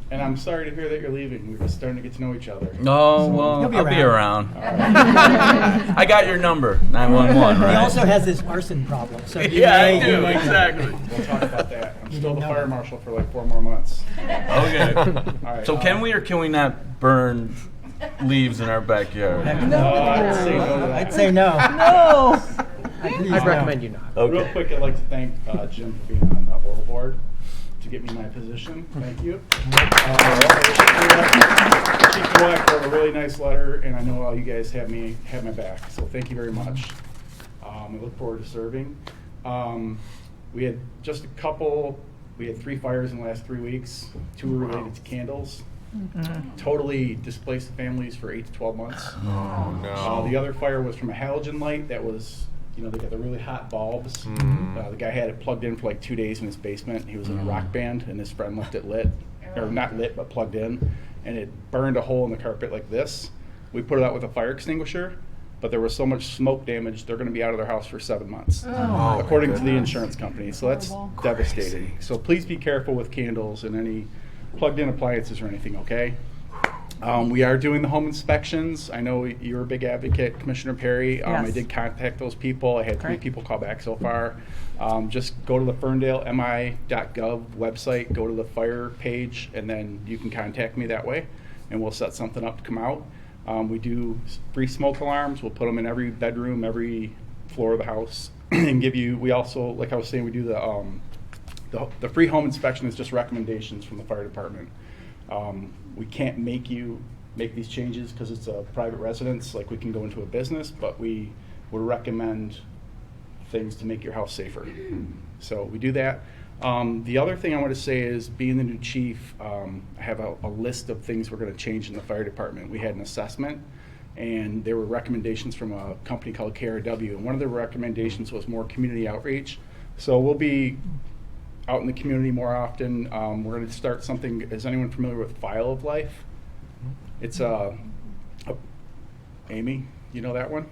And I'm sorry to hear that you're leaving. We're just starting to get to know each other. Oh, well, He'll be I'll be around. around. I got your number, 911, right? He also has this arson problem. So Yeah, I do, exactly. We'll talk about that. I'm still the fire marshal for like 4 more months. Okay. All right. So can we or can we not burn leaves in our backyard? I'd say no to that. I'd say no. No. I'd recommend you not. Okay. Real quick, I'd like to thank Jim for being on the oral board to get me my position. Thank you. Chief Nowak wrote a really nice letter, and I know all you guys have my back. So thank you very much. I look forward to serving. We had just a couple. We had 3 fires in the last 3 weeks. 2 were related to candles. Totally displaced families for 8 to 12 months. Oh no. The other fire was from a halogen light that was, you know, they got the really hot bulbs. The guy had it plugged in for like 2 days in his basement. He was in a rock band, and his friend left it lit, or not lit, but plugged in, and it burned a hole in the carpet like this. We put it out with a fire extinguisher. but there was so much smoke damage, they're going to be out of their house for 7 months, my according to the goodness. insurance company. So that's Horrible. devastating. So please be careful with candles and any plugged-in appliances or anything, okay? We are doing the home inspections. I know you're a big advocate, Commissioner Perry. I Yes. did contact those people. I had 3 Great. people call back so far. Just go to the ferndalemi.gov website, go to the fire page, and then you can contact me that way, and we'll set something up to come out. We do free smoke alarms. We'll put them in every bedroom, every floor of the house, and give you. We also, like I was saying, we do the free home inspection is just recommendations from the fire department. We can't make you make these changes because it's a private residence, like we can go into a business, but we would recommend things to make your house safer. So we do that. The other thing I want to say is, being the new chief, I have a list of things we're going to change in the fire department. We had an assessment, and there were recommendations from a company called KRW, and one of the recommendations was more community outreach. So we'll be out in the community more often. We're going to start something. Is anyone familiar with File of Life? It's Amy, you know that one?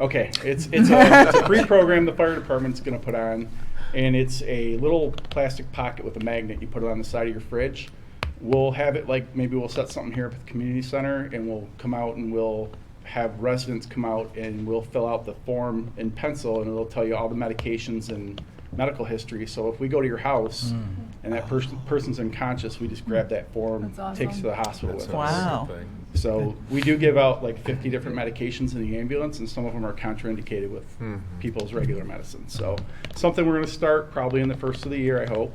Okay, it's a free program the fire department's going to put on, and it's a little plastic pocket with a magnet. You put it on the side of your fridge. We'll have it, like, maybe we'll set something here at the community center, and we'll come out and we'll have residents come out and we'll fill out the form in pencil, and it'll tell you all the medications and medical history. So if we go to your house and that person's unconscious, we just grab that form, That's awesome. takes to the hospital with us. Wow. So we do give out like 50 different medications in the ambulance, and some of them are contraindicated with people's regular medicine. So something we're going to start probably in the first of the year, I hope.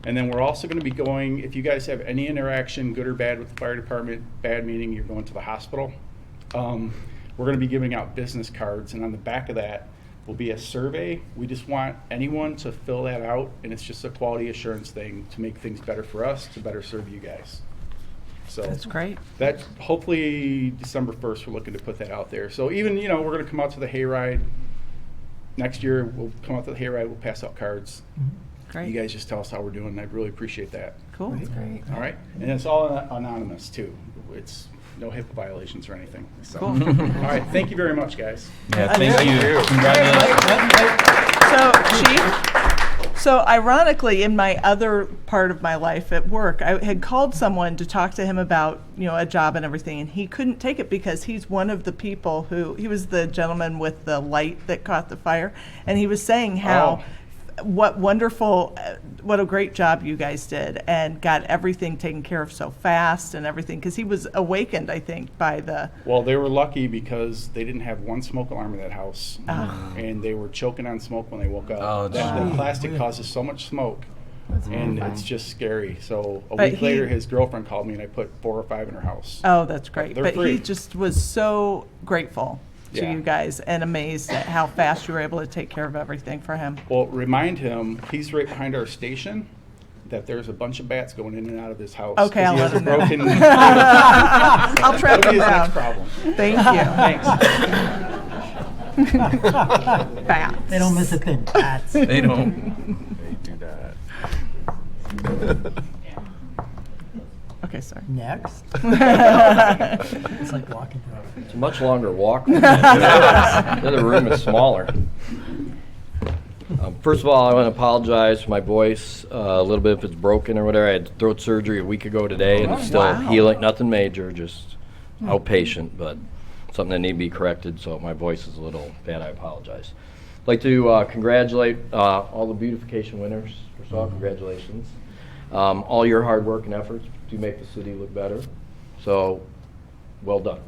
And then we're also going to be going, if you guys have any interaction, good or bad, with the fire department, bad meaning you're going to the hospital, we're going to be giving out business cards, and on the back of that will be a survey. We just want anyone to fill that out, and it's just a quality assurance thing to make things better for us, to better serve you guys. So That's great. that hopefully December 1st, we're looking to put that out there. So even, we're going to come out to the hayride. Next year, we'll come out to the hayride, we'll pass out cards. Great. You guys just tell us how we're doing. I'd really appreciate that. Cool. That's great. All right? And it's all anonymous, too. It's no HIPAA violations or anything. So. Cool. All right, thank you very much, guys. Yeah, thank you. Congratulations. So, Chief, so ironically, in my other part of my life at work, I had called someone to talk to him about, a job and everything, and he couldn't take it because he's one of the people he was the gentleman with the light that caught the fire, and he was saying how what a great job you guys did, and got everything taken care of so fast and everything, because he was awakened, I think, by the... Well, they were lucky because they didn't have one smoke alarm in that house, and they were choking on smoke when they woke up. Oh, The plastic causes so much smoke, and it's just scary. So a But week later, his girlfriend called me, and I put 4 or 5 in her house. Oh, that's great. They're But free. he just was so grateful to Yeah. you guys and amazed at how fast you were able to take care of everything for him. Well, remind him, he's right behind our station, that there's a bunch of bats going in and out of his house. Okay, 'cause I'll he let has a him know. broken. I'll track That'll him be his down. next problem. Thank you. Thanks. Bats. They don't miss a thing. Bats. They don't. They do that. Okay, sorry. Next. It's like walking through a... It's a much longer walk. The other room is smaller. First of all, I want to apologize for my voice. A little bit if it's broken or whatever. I had throat surgery a week ago today, and it's still healing. Nothing major, just outpatient, but something that needs to be corrected. So my voice is a little bad. I apologize. I'd like to congratulate all the beautification winners. First of all, congratulations. All your hard work and efforts to make the city look better. So, well done.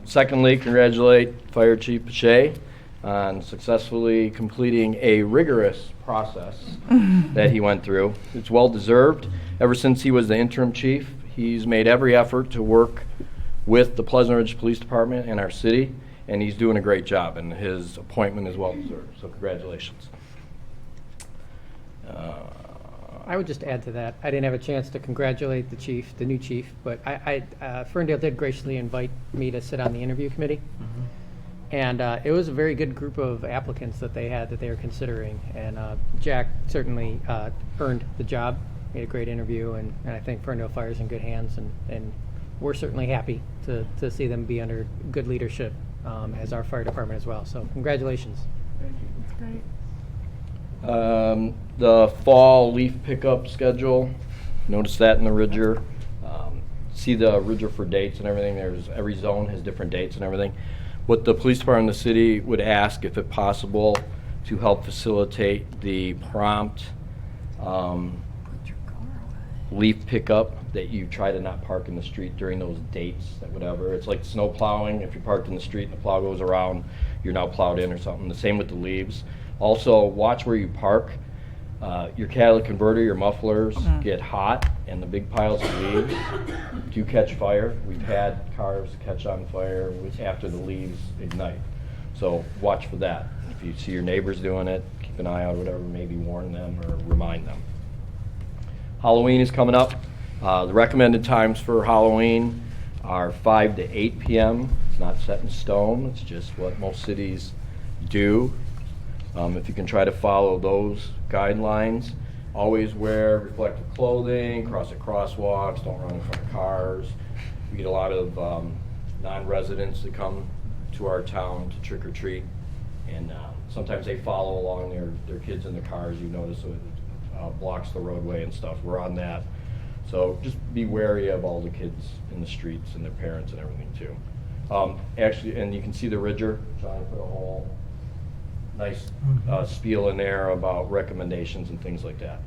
Secondly, congratulate Fire Chief Pache on successfully completing a rigorous process that he went through. It's well deserved. Ever since he was the interim chief, he's made every effort to work with the Pleasant Ridge Police Department and our city, and he's doing a great job, and his appointment is well deserved. So congratulations. I would just add to that. I didn't have a chance to congratulate the new chief, but Ferndale did graciously invite me to sit on the interview committee. And it was a very good group of applicants that they had that they were considering. And Jack certainly earned the job, made a great interview, and I think Ferndale Fire's in good hands, and we're certainly happy to see them be under good leadership as our fire department as well. So congratulations. That's great. The fall leaf pickup schedule, notice that in the Ridger. See the Ridger for dates and everything. Every zone has different dates and everything. What the police department in the city would ask, if it possible, to help facilitate the prompt leaf pickup, that you try to not park in the street during those dates, that whatever. It's like snow plowing. If you're parked in the street and the plow goes around, you're now plowed in or something. The same with the leaves. Also, watch where you park. Your catalytic converter, your mufflers get hot, and the big piles of leaves do catch fire. We've had cars catch on fire after the leaves ignite. So watch for that. If you see your neighbors doing it, keep an eye out, whatever, maybe warn them or remind them. Halloween is coming up. The recommended times for Halloween are 5 to 8 p.m. It's not set in stone. It's just what most cities do. If you can try to follow those guidelines, always wear reflective clothing, cross at crosswalks, don't run in front of cars. We get a lot of non-residents that come to our town to trick or treat, and sometimes they follow along their kids in the cars. You notice it blocks the roadway and stuff. We're on that. So just be wary of all the kids in the streets and their parents and everything too. Actually, and you can see the Ridger, John put a whole nice spiel in there about recommendations and things like that.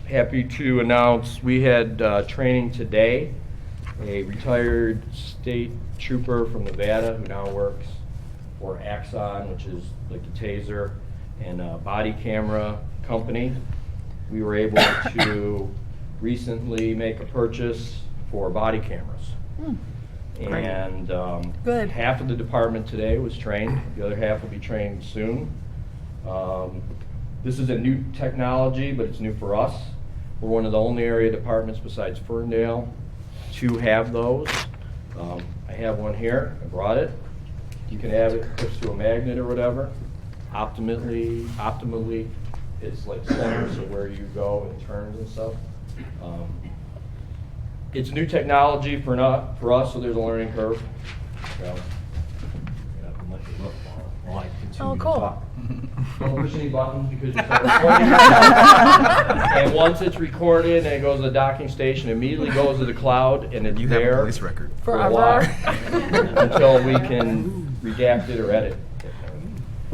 Happy to announce we had training today. A retired state trooper from Nevada who now works for Axon, which is like the taser and a body camera company. We were able to recently make a purchase for body cameras. And Good. half of the department today was trained. The other half will be trained soon. This is a new technology, but it's new for us. We're one of the only area departments besides Ferndale to have those. I have one here. I brought it. You can have it hooked to a magnet or whatever. Optimally, it's like center, so where you go and turns and stuff. It's new technology for us, so there's a learning curve. While I continue to talk. Don't push any buttons because you start recording. And once it's recorded and it goes to the docking station, it immediately goes to the cloud, and it's there record for a while until we can redact it or edit it.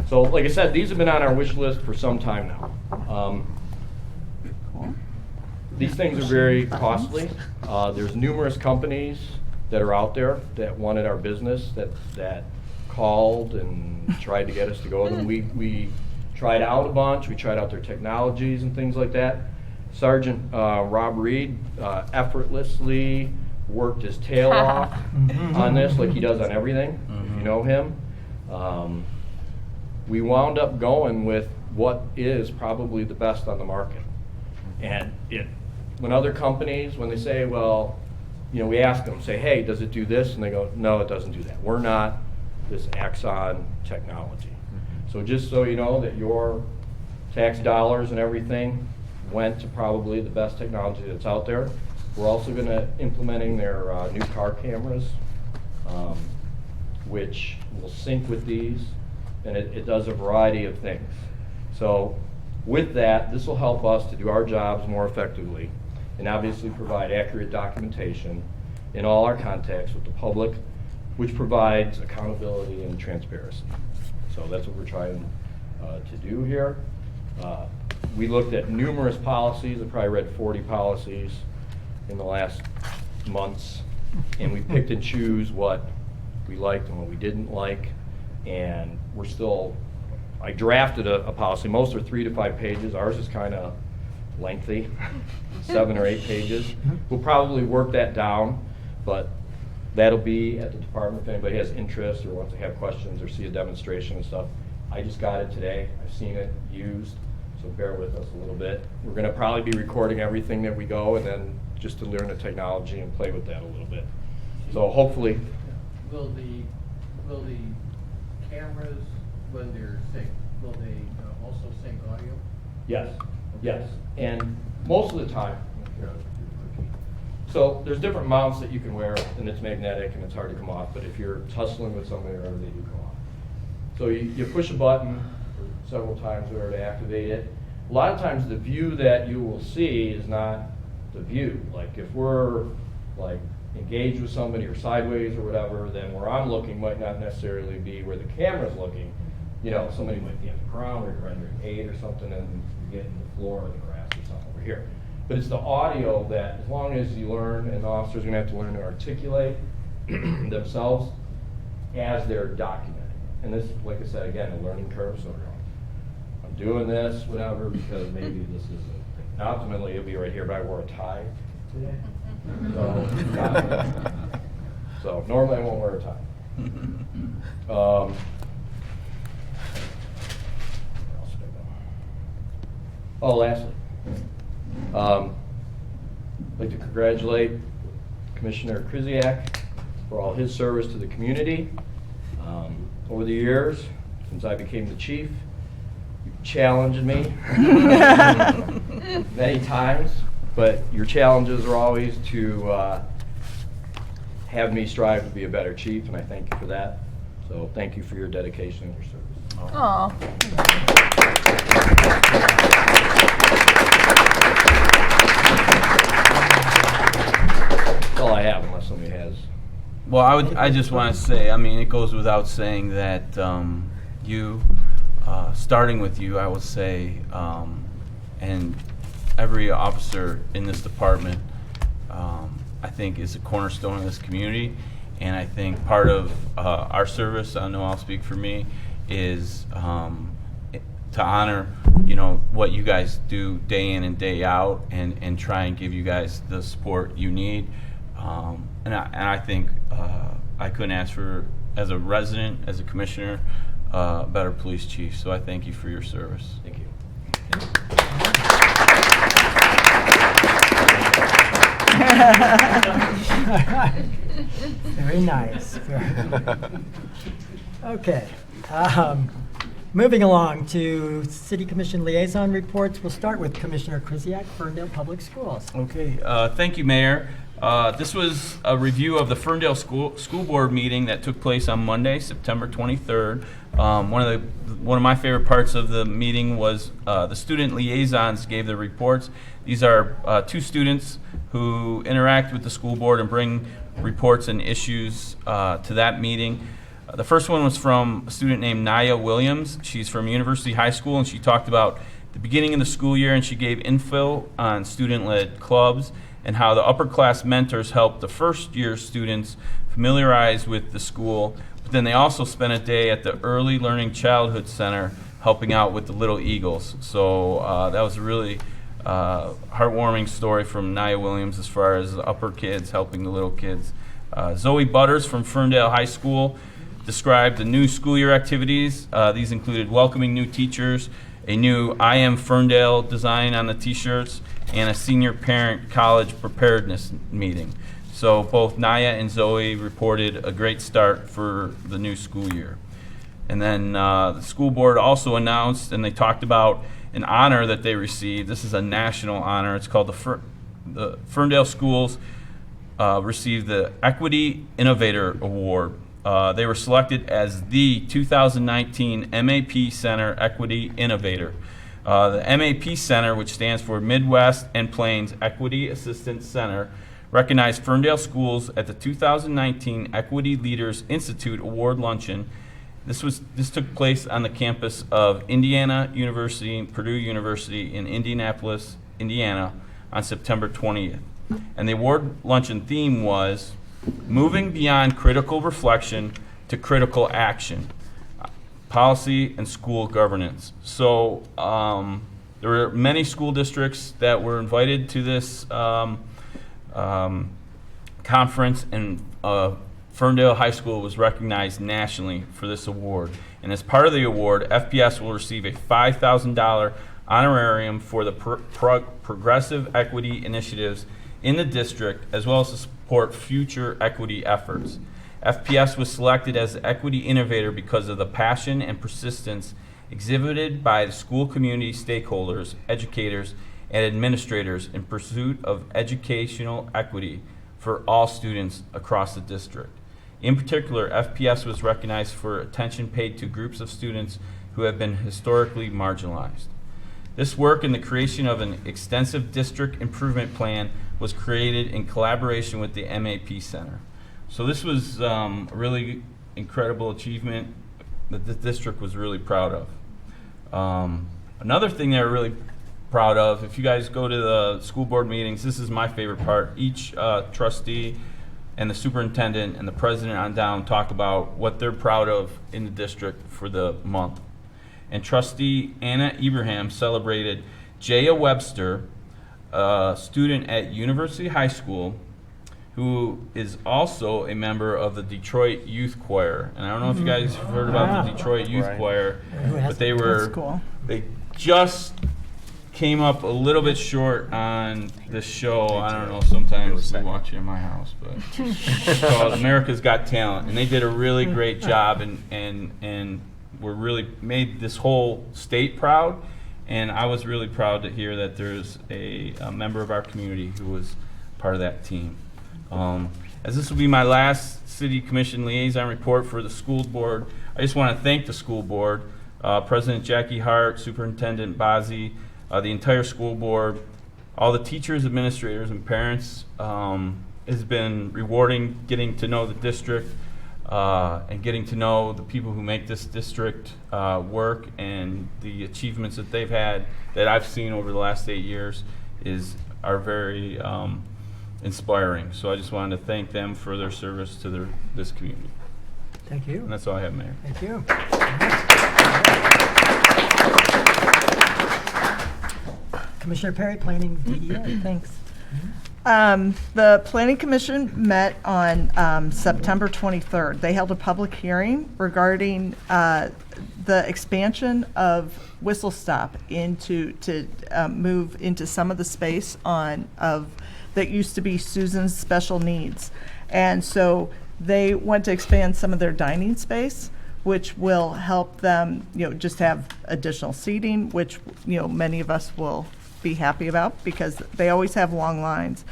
So, like I said, these have been on our wish list for some time now. These things are very costly. There's numerous companies that are out there that wanted our business, that called and tried to get us to go with them. We tried out a bunch. We tried out their technologies and things like that. Sergeant Rob Reed effortlessly worked his tail off on this, like he does on everything, if you know him. We wound up going with what is probably the best on the market. And when other companies, when they say, well, we ask them, say, hey, does it do this? And they go, no, it doesn't do that. We're not this Axon technology. So just so you know that your tax dollars and everything went to probably the best technology that's out there. We're also going to implementing their new car cameras, which will sync with these, and it does a variety of things. So with that, this will help us to do our jobs more effectively and obviously provide accurate documentation in all our contacts with the public, which provides accountability and transparency. So that's what we're trying to do here. We looked at numerous policies. I probably read 40 policies in the last months, and we picked and choose what we liked and what we didn't like. And we're still, I drafted a policy. Most are 3 to 5 pages. Ours is kind of lengthy, 7 or 8 pages. We'll probably work that down, but that'll be at the department if anybody has interest or wants to have questions or see a demonstration and stuff. I just got it today. I've seen it used, so bear with us a little bit. We're going to probably be recording everything that we go, and then just to learn the technology and play with that a little bit. So hopefully. Will the cameras, when they're synced, will they also sync audio? Yes, yes. And most of the time, So there's different mounts that you can wear, and it's magnetic and it's hard to come off, but if you're tussling with somebody or whatever, they do come off. So you push a button several times whatever to activate it. A lot of times the view that you will see is not the view. Like if we're like engaged with somebody or sideways or whatever, then where I'm looking might not necessarily be where the camera's looking. You know, somebody might be on the ground or you're rendering aid or something and you're getting the floor or the grass or something over here. But it's the audio that, as long as you learn, and the officer's gonna have to learn to articulate themselves as they're documenting. And this, like I said, again, a learning curve, so I'm doing this, whatever, because maybe this is a, ultimately it'll be right here, but I wore a tie today. So normally I won't wear a tie. Where else did I go? Oh, lastly, I'd like to congratulate Commissioner Krzyjak for all his service to the community. Over the years, since I became the chief, you've challenged me many times, but your challenges are always to have me strive to be a better chief, and I thank you for that. So thank you for your dedication and your service. Aw. That's all I have, unless somebody has. Well, I just want to say, I mean, it goes without saying that starting with you, I would say, and every officer in this department, I think is a cornerstone of this community. And I think part of our service, I know I'll speak for me, is to honor, what you guys do day in and day out, and try and give you guys the support you need. And I think I couldn't ask for, as a resident, as a commissioner, a better police chief. So I thank you for your service. Thank you. Very nice. Okay. Moving along to City Commission liaison reports. We'll start with Commissioner Krzyjak, Ferndale Public Schools. Okay, thank you, Mayor. This was a review of the Ferndale School Board meeting that took place on Monday, September 23rd. One of my favorite parts of the meeting was the student liaisons gave their reports. These are two students who interact with the school board and bring reports and issues to that meeting. The first one was from a student named Naya Williams. She's from University High School, and she talked about the beginning of the school year, and she gave info on student-led clubs and how the upper class mentors helped the first year students familiarize with the school. But then they also spent a day at the Early Learning Childhood Center helping out with the Little Eagles. So that was a really heartwarming story from Naya Williams as far as the upper kids helping the little kids. Zoe Butters from Ferndale High School described the new school year activities. These included welcoming new teachers, a new I Am Ferndale design on the t-shirts, and a senior parent college preparedness meeting. So both Naya and Zoe reported a great start for the new school year. And then the school board also announced, and they talked about an honor that they received. This is a national honor. It's called the Ferndale Schools received the Equity Innovator Award. They were selected as the 2019 MAP Center Equity Innovator. The MAP Center, which stands for Midwest and Plains Equity Assistance Center, recognized Ferndale Schools at the 2019 Equity Leaders Institute Award Luncheon. This took place on the campus of Indiana University and Purdue University in Indianapolis, Indiana, on September 20th. And the award luncheon theme was Moving Beyond Critical Reflection to Critical Action, Policy and School Governance. So there were many school districts that were invited to this conference, and Ferndale High School was recognized nationally for this award. And as part of the award, FPS will receive a $5,000 honorarium for the progressive equity initiatives in the district, as well as to support future equity efforts. FPS was selected as the equity innovator because of the passion and persistence exhibited by the school community stakeholders, educators, and administrators in pursuit of educational equity for all students across the district. In particular, FPS was recognized for attention paid to groups of students who have been historically marginalized. This work and the creation of an extensive district improvement plan was created in collaboration with the MAP Center. So this was a really incredible achievement that the district was really proud of. Another thing they were really proud of, if you guys go to the school board meetings, this is my favorite part. Each trustee and the superintendent and the president on down talk about what they're proud of in the district for the month. And trustee Anna Ibrahim celebrated Jaya Webster, a student at University High School, who is also a member of the Detroit Youth Choir. And I don't know if you guys have heard about the Detroit Youth Choir, but they just came up a little bit short on this show. I don't know, sometimes we watch it in my house, but it's called America's Got Talent. And they did a really great job and were really made this whole state proud. And I was really proud to hear that there's a member of our community who was part of that team. As this will be my last City Commission liaison report for the school board, I just want to thank the school board, President Jackie Hart, Superintendent Bazzi, the entire school board, all the teachers, administrators, and parents. It's been rewarding getting to know the district and getting to know the people who make this district work, and the achievements that they've had that I've seen over the last 8 years are very inspiring. So I just wanted to thank them for their service to this community. Thank you. And that's all I have, Mayor. Thank you. Commissioner Perry, Planning DEA. Thanks. The Planning Commission met on September 23rd. They held a public hearing regarding the expansion of Whistle Stop to move into some of the space that used to be Susan's Special Needs. And so they want to expand some of their dining space, which will help them, just have additional seating, which, many of us will be happy about because they always have long lines.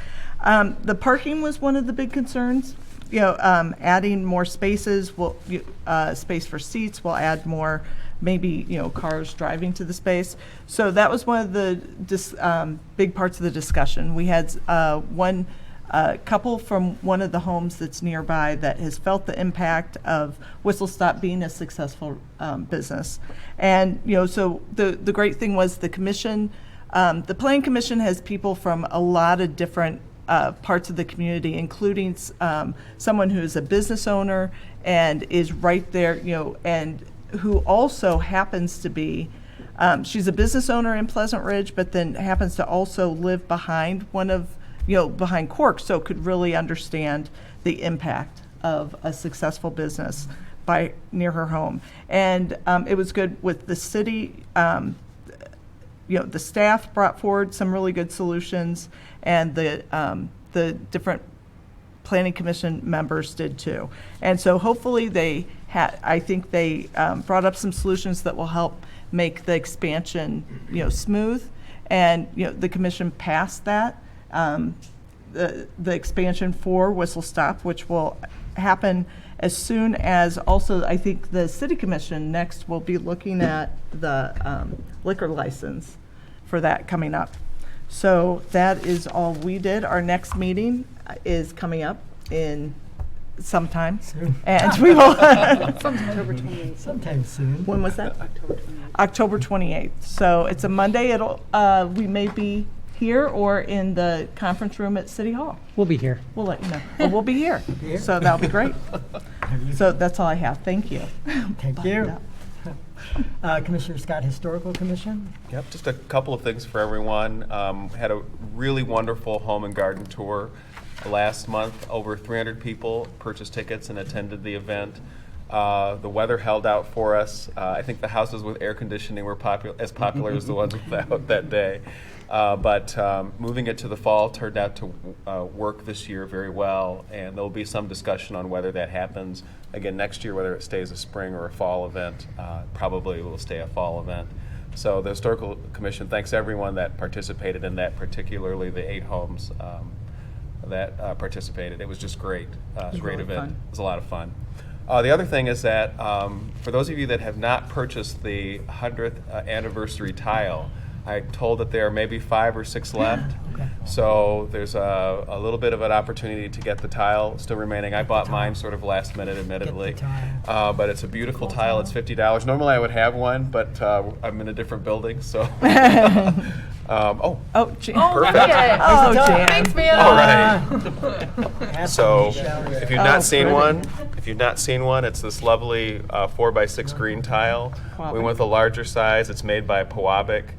The parking was one of the big concerns. Adding more spaces space for seats will add more, maybe cars driving to the space. So that was one of the big parts of the discussion. We had one couple from one of the homes that's nearby that has felt the impact of Whistle Stop being a successful business, and so the great thing was the commission. The Planning Commission has people from a lot of different parts of the community, including someone who is a business owner and is right there, and who also happens to be, she's a business owner in Pleasant Ridge, but then happens to also live behind behind Cork, so could really understand the impact of a successful business near her home. And it was good with the city. The staff brought forward some really good solutions, and the different Planning Commission members did too. And so hopefully I think they brought up some solutions that will help make the expansion, smooth. And, the commission passed that, the expansion for Whistle Stop, which will happen as soon as also, I think the City Commission next will be looking at the liquor license for that coming up. So that is all we did. Our next meeting is coming up in sometime. Soon. And we will. October 28th. Sometime soon. When was that? October 28th. October 28th. So it's a Monday. We may be here or in the conference room at City Hall. We'll be here. We'll let you know. Well, we'll be here. So that'll be great. So that's all I have. Thank you. Thank you. Commissioner Scott, Historical Commission. Yep, just a couple of things for everyone. Had a really wonderful home and garden tour last month. Over 300 people purchased tickets and attended the event. The weather held out for us. I think the houses with air conditioning were as popular as the ones without that day. But moving it to the fall turned out to work this year very well, and there'll be some discussion on whether that happens again next year, whether it stays a spring or a fall event. Probably will stay a fall event. So the Historical Commission thanks everyone that participated in that, particularly the 8 homes that participated. It was just great. It was a great event. It was a lot of fun. The other thing is that for those of you that have not purchased the 100th anniversary tile, I'm told that there are maybe 5 or 6 left. Okay. So there's a little bit of an opportunity to get the tile still remaining. I bought mine sort of last minute, admittedly. But it's a beautiful tile. It's $50. Normally I would have one, but I'm in a different building, so. Perfect. Oh, Jan. Thanks, man. All right. So if you've not seen one, it's this lovely 4x6 green tile. We went with a larger size. It's made by Pewabic,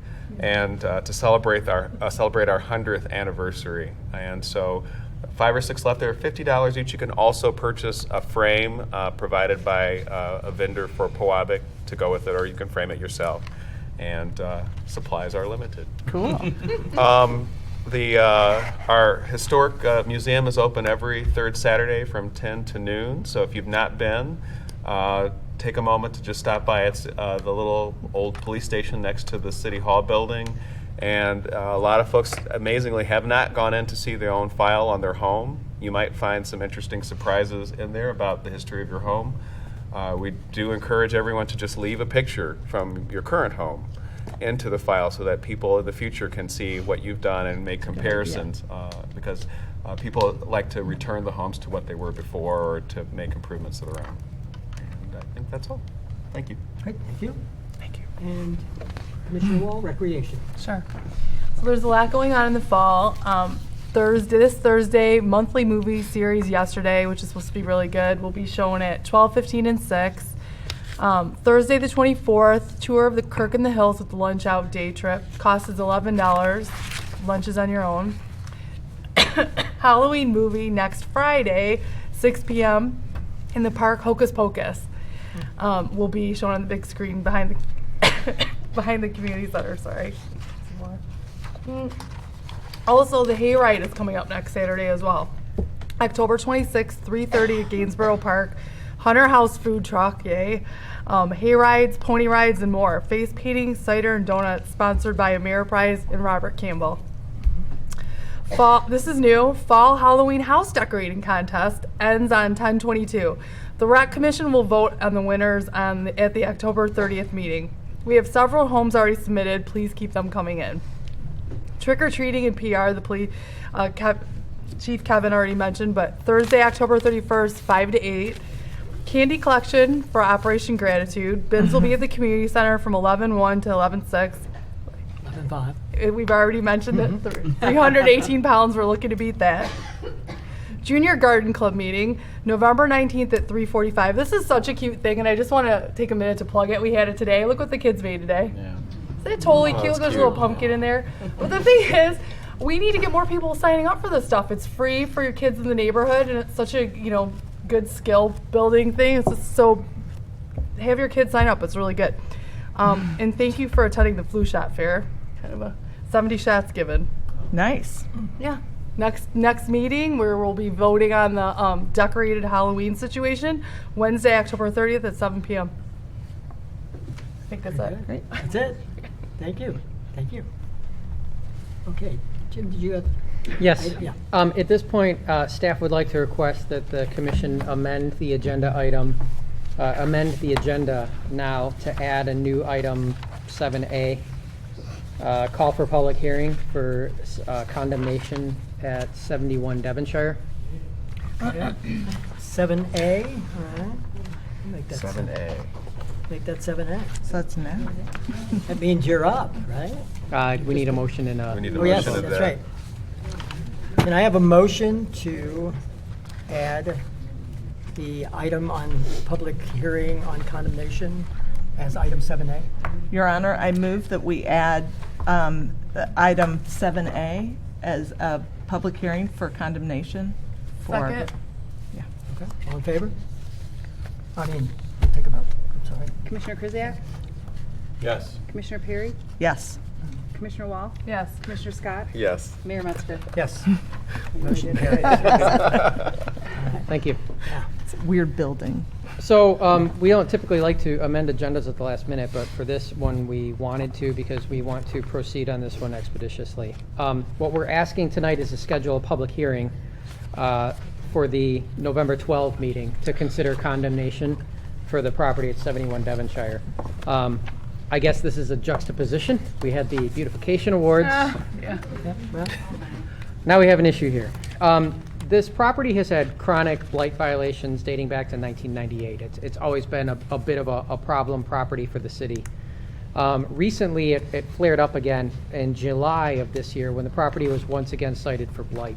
and to celebrate our 100th anniversary. And so 5 or 6 left there, $50 each. You can also purchase a frame provided by a vendor for Pewabic to go with it, or you can frame it yourself. And supplies are limited. Cool. Our historic museum is open every 3rd Saturday from 10 to noon. So if you've not been, take a moment to just stop by. It's the little old police station next to the City Hall building. And a lot of folks, amazingly, have not gone in to see their own file on their home. You might find some interesting surprises in there about the history of your home. We do encourage everyone to just leave a picture from your current home into the file so that people in the future can see what you've done and make comparisons, because people like to return the homes to what they were before or to make improvements to their own. And I think that's all. Thank you. Great, thank you. Thank you. And Commissioner Wall, Recreation. Sure. So there's a lot going on in the fall. This Thursday, monthly movie series Yesterday, which is supposed to be really good, will be shown at 12, 15, and 6. Thursday the 24th, tour of the Kirk in the Hills with the Lunch Out day trip. Cost is $11. Lunch is on your own. Halloween movie next Friday, 6 p.m. in the park, Hocus Pocus. Will be shown on the big screen behind the community center. Sorry. Also, the Hayride is coming up next Saturday as well. October 26th, 3:30 at Gainsborough Park. Hunter House food truck, yay. Hayrides, pony rides, and more. Face painting, cider, and donuts, sponsored by Ameriprise and Robert Campbell. This is new. Fall Halloween house decorating contest ends on 10/22. The Rec Commission will vote on the winners at the October 30th meeting. We have several homes already submitted. Please keep them coming in. Trick-or-treating and PR, Chief Kevin already mentioned, but Thursday, October 31st, 5 to 8. Candy collection for Operation Gratitude. Bins will be at the community center from 11:01 to 11:06. 11:05. We've already mentioned it. 318 pounds. We're looking to beat that. Junior Garden Club meeting, November 19th at 3:45. This is such a cute thing, and I just want to take a minute to plug it. We had it today. Look what the kids made today. Yeah. Isn't it totally cute? that's There's a cute. little pumpkin in there. But the thing is, we need to get more people signing up for this stuff. It's free for your kids in the neighborhood, and it's such a good skill building thing. It's just so, have your kids sign up. It's really good. And thank you for attending the flu shot fair. Kind of a 70 shots given. Nice. Yeah. Next meeting, where we'll be voting on the decorated Halloween situation, Wednesday, October 30th at 7 p.m. I think that's it. Great. That's it. Thank you. Thank you. Okay, Jim, did you have? Yes. Yeah. At this point, staff would like to request that the commission amend the agenda now to add a new item 7A. Call for public hearing for condemnation at 71 Devonshire. 7A, all right. Make that 7A. Make that 7A. So that's now. That means you're up, right? We need a motion and a. We need a Oh, yes, motion of that's that. right. Can I have a motion to add the item on public hearing on condemnation as item 7A? Your Honor, I move that we add the item 7A as a public hearing for condemnation. Second. Yeah. Okay, all in favor? Take a vote, I'm sorry. Commissioner Krzyjak? Yes. Commissioner Perry? Yes. Commissioner Wall? Yes. Commissioner Scott? Yes. Mayor Metzger? Yes. Motion carries. Thank you. It's a weird building. So we don't typically like to amend agendas at the last minute, but for this one we wanted to because we want to proceed on this one expeditiously. What we're asking tonight is to schedule a public hearing for the November 12 meeting to consider condemnation for the property at 71 Devonshire. I guess this is a juxtaposition. We had the beautification awards. Yeah. Well, now we have an issue here. This property has had chronic blight violations dating back to 1998. It's always been a bit of a problem property for the city. Recently, it flared up again in July of this year when the property was once again cited for blight.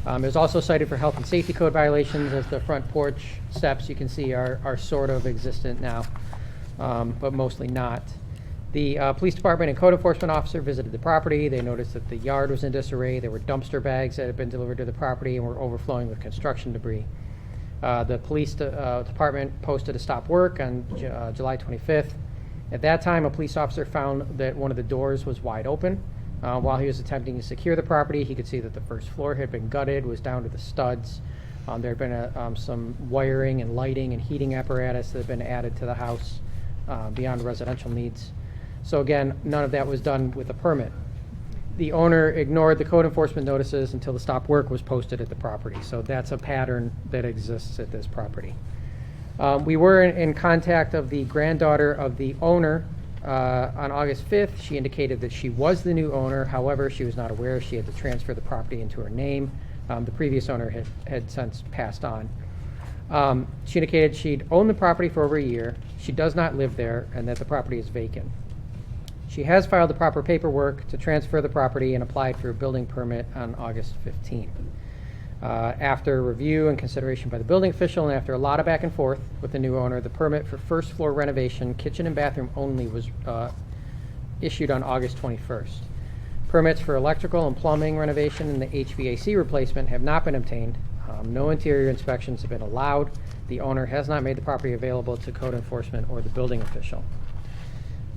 It was also cited for health and safety code violations, as the front porch steps you can see are sort of existent now, but mostly not. The police department and code enforcement officer visited the property. They noticed that the yard was in disarray. There were dumpster bags that had been delivered to the property and were overflowing with construction debris. The police department posted a stop work on July 25th. At that time, a police officer found that one of the doors was wide open. While he was attempting to secure the property, he could see that the first floor had been gutted, was down to the studs. There had been some wiring and lighting and heating apparatus that had been added to the house beyond residential needs. So again, none of that was done with a permit. The owner ignored the code enforcement notices until the stop work was posted at the property. So that's a pattern that exists at this property. We were in contact of the granddaughter of the owner on August 5th. She indicated that she was the new owner. However, she was not aware she had to transfer the property into her name. The previous owner had since passed on. She indicated she'd owned the property for over a year. She does not live there and that the property is vacant. She has filed the proper paperwork to transfer the property and applied for a building permit on August 15th. After review and consideration by the building official and after a lot of back and forth with the new owner, the permit for first floor renovation, kitchen and bathroom only, was issued on August 21st. Permits for electrical and plumbing renovation and the HVAC replacement have not been obtained. No interior inspections have been allowed. The owner has not made the property available to code enforcement or the building official.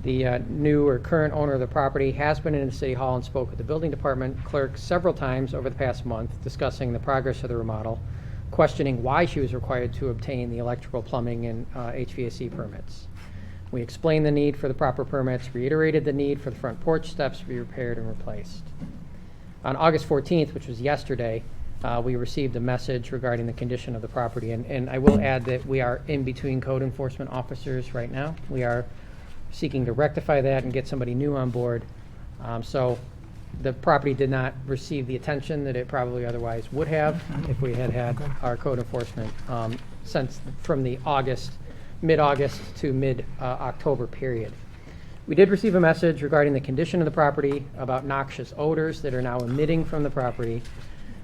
The new or current owner of the property has been in the City Hall and spoke with the building department clerk several times over the past month, discussing the progress of the remodel, questioning why she was required to obtain the electrical, plumbing, and HVAC permits. We explained the need for the proper permits, reiterated the need for the front porch steps to be repaired and replaced. On August 14th, which was yesterday, we received a message regarding the condition of the property, and I will add that we are in between code enforcement officers right now. We are seeking to rectify that and get somebody new on board. So the property did not receive the attention that it probably otherwise would have if we had had our code enforcement since from the mid-August to mid-October period. We did receive a message regarding the condition of the property, about noxious odors that are now emitting from the property.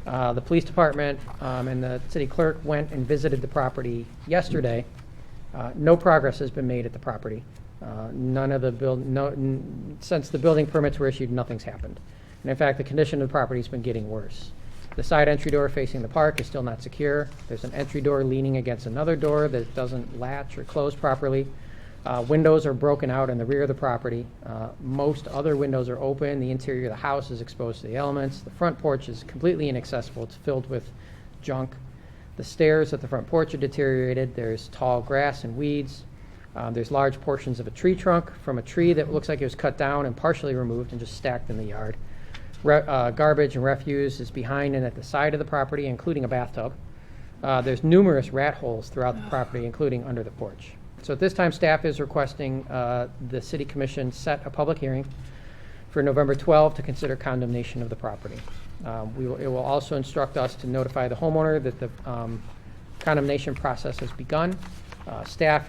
The police department and the city clerk went and visited the property yesterday. No progress has been made at the property. Since the building permits were issued, nothing's happened. And in fact, the condition of the property has been getting worse. The side entry door facing the park is still not secure. There's an entry door leaning against another door that doesn't latch or close properly. Windows are broken out in the rear of the property. Most other windows are open. The interior of the house is exposed to the elements. The front porch is completely inaccessible. It's filled with junk. The stairs at the front porch are deteriorated. There's tall grass and weeds. There's large portions of a tree trunk from a tree that looks like it was cut down and partially removed and just stacked in the yard. Garbage and refuse is behind and at the side of the property, including a bathtub. There's numerous rat holes throughout the property, including under the porch. So at this time, staff is requesting the City Commission set a public hearing for November 12 to consider condemnation of the property. It will also instruct us to notify the homeowner that the condemnation process has begun. Staff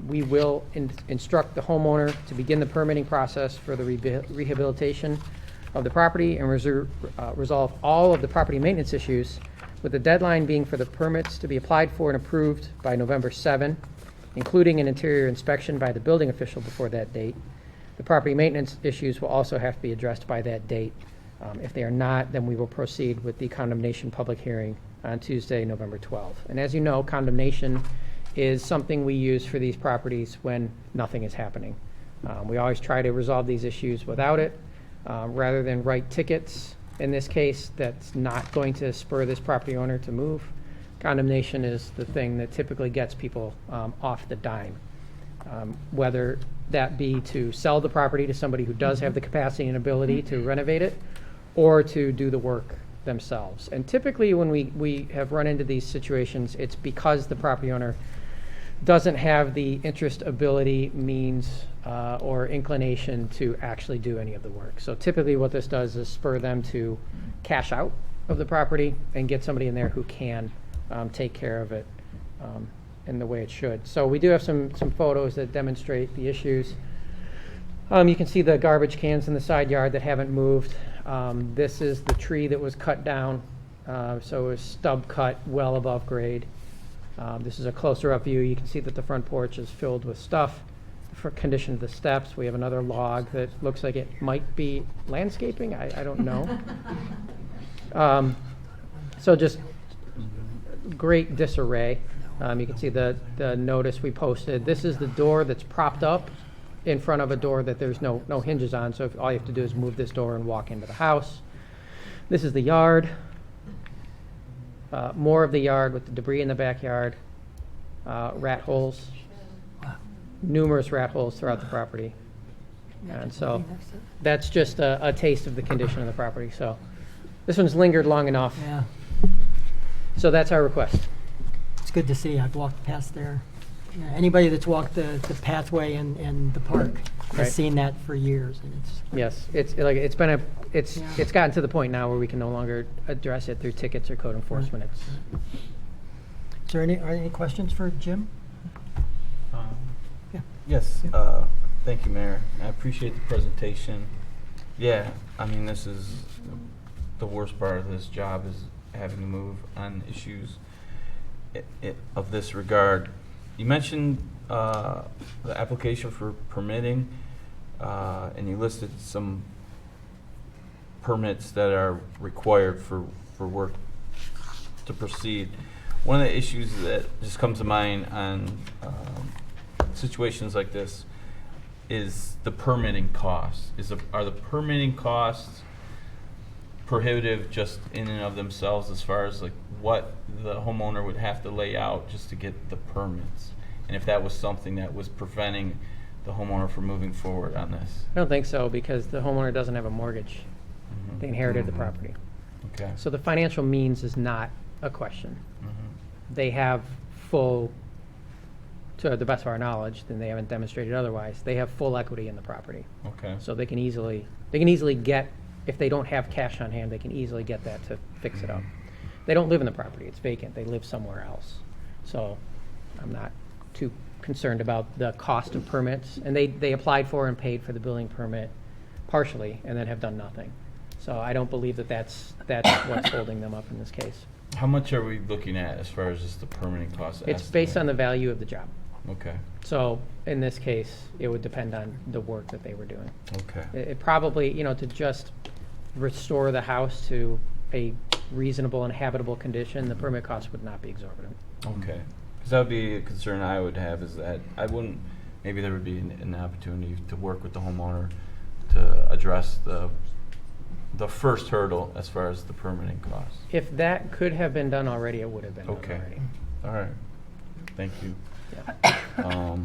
we will instruct the homeowner to begin the permitting process for the rehabilitation of the property and resolve all of the property maintenance issues, with the deadline being for the permits to be applied for and approved by November 7, including an interior inspection by the building official before that date. The property maintenance issues will also have to be addressed by that date. If they are not, then we will proceed with the condemnation public hearing on Tuesday, November 12th. And as you know, condemnation is something we use for these properties when nothing is happening. We always try to resolve these issues without it. rather than write tickets. In this case, that's not going to spur this property owner to move. Condemnation is the thing that typically gets people off the dime, whether that be to sell the property to somebody who does have the capacity and ability to renovate it, or to do the work themselves. And typically when we have run into these situations, it's because the property owner doesn't have the interest, ability, means, or inclination to actually do any of the work. So typically what this does is spur them to cash out of the property and get somebody in there who can take care of it in the way it should. So we do have some photos that demonstrate the issues. You can see the garbage cans in the side yard that haven't moved. This is the tree that was cut down, so it was stub cut well above grade. This is a closer up view. You can see that the front porch is filled with stuff. For condition of the steps, we have another log that looks like it might be landscaping. I don't know. So just great disarray. You can see the notice we posted. This is the door that's propped up in front of a door that there's no hinges on, so all you have to do is move this door and walk into the house. This is the yard. More of the yard with the debris in the backyard. Rat holes. Numerous rat holes throughout the property. And so that's just a taste of the condition of the property. So this one's lingered long enough. Yeah. So that's our request. It's good to see. I've walked past there. Yeah, anybody that's walked the pathway in the park has Right. seen that for years, and it's Yes, it's gotten to the point now where we can no longer address it through tickets or code enforcement. Is there any questions for Jim? Yeah. Yes, thank you, Mayor. I appreciate the presentation. Yeah, I mean, this is the worst part of this job is having to move on issues of this regard. You mentioned the application for permitting, and you listed some permits that are required for work to proceed. One of the issues that just comes to mind on situations like this is the permitting costs. Are the permitting costs prohibitive just in and of themselves as far as like what the homeowner would have to lay out just to get the permits? And if that was something that was preventing the homeowner from moving forward on this? I don't think so, because the homeowner doesn't have a mortgage. They inherited the property. Okay. So the financial means is not a question. They have full, to the best of our knowledge, then they haven't demonstrated otherwise, they have full equity in the property. Okay. So they can easily get, if they don't have cash on hand, they can easily get that to fix it up. They don't live in the property, it's vacant, they live somewhere else. So I'm not too concerned about the cost of permits. And they applied for and paid for the building permit partially and then have done nothing. So I don't believe that that's what's holding them up in this case. How much are we looking at as far as just the permitting cost? It's based on the value of the job. Okay. So in this case, it would depend on the work that they were doing. Okay. It probably, to just restore the house to a reasonable and habitable condition, the permit cost would not be exorbitant. Okay. Because that would be a concern I would have, is that maybe there would be an opportunity to work with the homeowner to address the first hurdle as far as the permitting costs. If that could have been done already, it would have been Okay. done already. All right. Thank you. Yeah.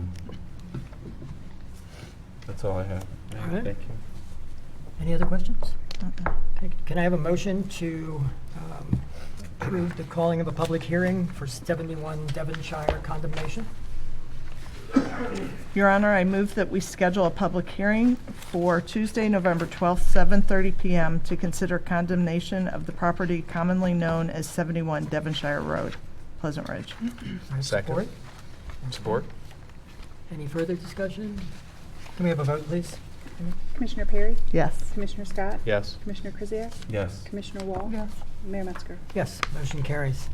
That's all I have. All right. Thank you. Any other questions? Okay. Can I have a motion to approve the calling of a public hearing for 71 Devonshire condemnation? Your Honor, I move that we schedule a public hearing for Tuesday, November 12th, 7:30 p.m. to consider condemnation of the property commonly known as 71 Devonshire Road, Pleasant Ridge. Second. Support. Any further discussion? Can we have a vote, please? Commissioner Perry? Yes. Commissioner Scott? Yes. Commissioner Krzyjak? Yes. Commissioner Wall? Yes. Mayor Metzger? Yes, motion carries.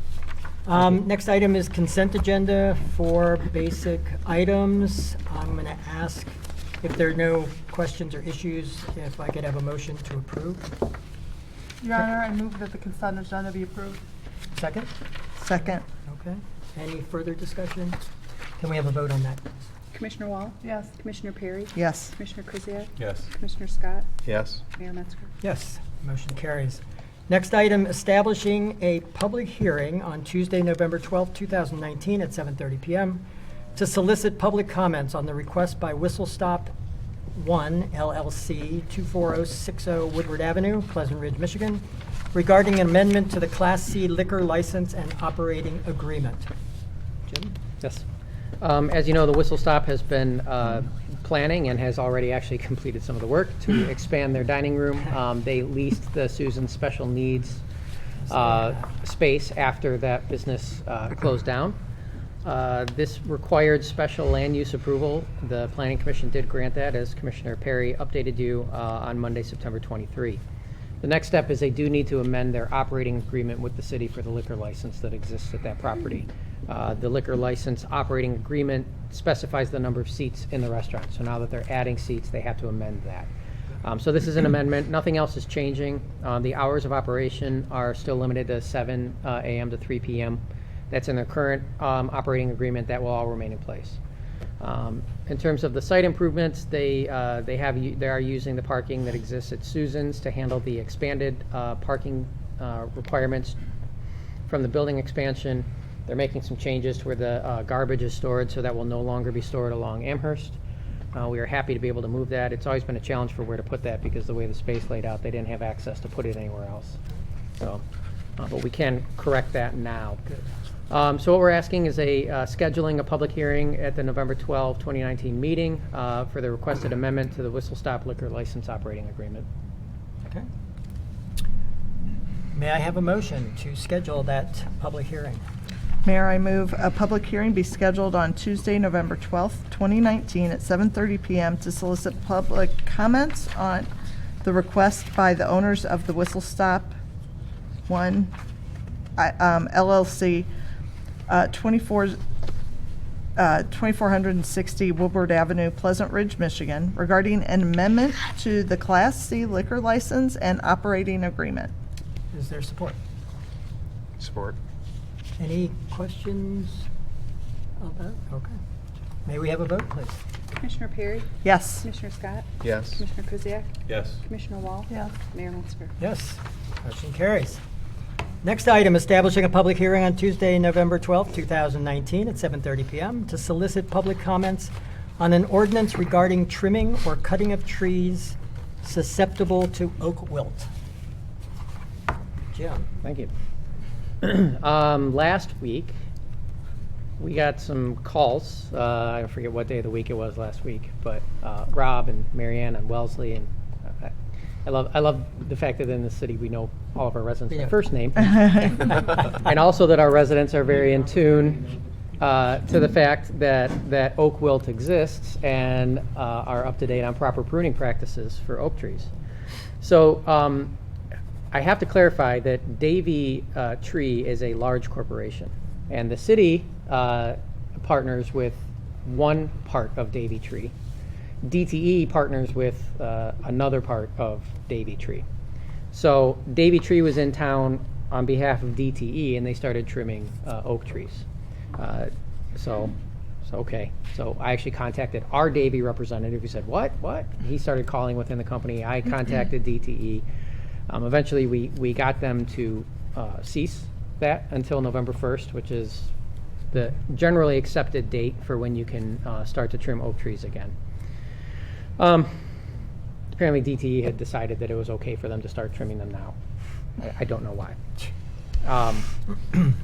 Next item is consent agenda for basic items. I'm going to ask if there are no questions or issues, if I could have a motion to approve. Your Honor, I move that the consent agenda be approved. Second? Second. Okay. Any further discussion? Can we have a vote on that? Commissioner Wall? Yes. Commissioner Perry? Yes. Commissioner Krzyjak? Yes. Commissioner Scott? Yes. Mayor Metzger? Yes, motion carries. Next item, establishing a public hearing on Tuesday, November 12th, 2019 at 7:30 PM to solicit public comments on the request by Whistle Stop 1 LLC, 24060 Woodward Avenue, Pleasant Ridge, Michigan, regarding an amendment to the Class C liquor license and operating agreement. Jim? Yes. As you know, the Whistle Stop has been planning and has already actually completed some of the work to expand their dining room. They leased the Susan Special Needs space after that business closed down. This required special land use approval. The Planning Commission did grant that, as Commissioner Perry updated you on Monday, September 23. The next step is they do need to amend their operating agreement with the city for the liquor license that exists at that property. The liquor license operating agreement specifies the number of seats in the restaurant. So now that they're adding seats, they have to amend that. So this is an amendment. Nothing else is changing. The hours of operation are still limited to 7 a.m. to 3 p.m. That's in their current operating agreement. That will all remain in place. In terms of the site improvements, they are using the parking that exists at Susan's to handle the expanded parking requirements from the building expansion. They're making some changes to where the garbage is stored, so that will no longer be stored along Amherst. We are happy to be able to move that. It's always been a challenge for where to put that because the way the space laid out, they didn't have access to put it anywhere else. So, but we can correct that now. So what we're asking is scheduling a public hearing at the November 12, 2019 meeting for the requested amendment to the Whistle Stop liquor license operating agreement. Okay. May I have a motion to schedule that public hearing? Mayor, I move a public hearing be scheduled on Tuesday, November 12th, 2019 at 7:30 p.m. to solicit public comments on the request by the owners of the Whistle Stop 1 LLC, 2460 Woodward Avenue, Pleasant Ridge, Michigan, regarding an amendment to the Class C liquor license and operating agreement. Is there support? Support. Any questions of that? Okay. May we have a vote, please? Commissioner Perry? Yes. Commissioner Scott? Yes. Commissioner Krzyjak? Yes. Commissioner Wall? Yes. Mayor Metzger? Yes. Motion carries. Next item, establishing a public hearing on Tuesday, November 12th, 2019 at 7:30 p.m. to solicit public comments on an ordinance regarding trimming or cutting of trees susceptible to oak wilt. Jim. Thank you. Last week, we got some calls. I forget what day of the week it was last week, but Rob and Marianne and Wellesley, and I love the fact that in the city we know all of our residents by first name, and also that our residents are very in tune to the fact that oak wilt exists and are up to date on proper pruning practices for oak trees. So I have to clarify that Davey Tree is a large corporation, and the city partners with one part of Davey Tree. DTE partners with another part of Davey Tree. So Davey Tree was in town on behalf of DTE, and they started trimming oak trees. So okay. So I actually contacted our Davey representative, who said, what? He started calling within the company. I contacted DTE. Eventually, we got them to cease that until November 1st, which is the generally accepted date for when you can start to trim oak trees again. Apparently, DTE had decided that it was okay for them to start trimming them now. I don't know why.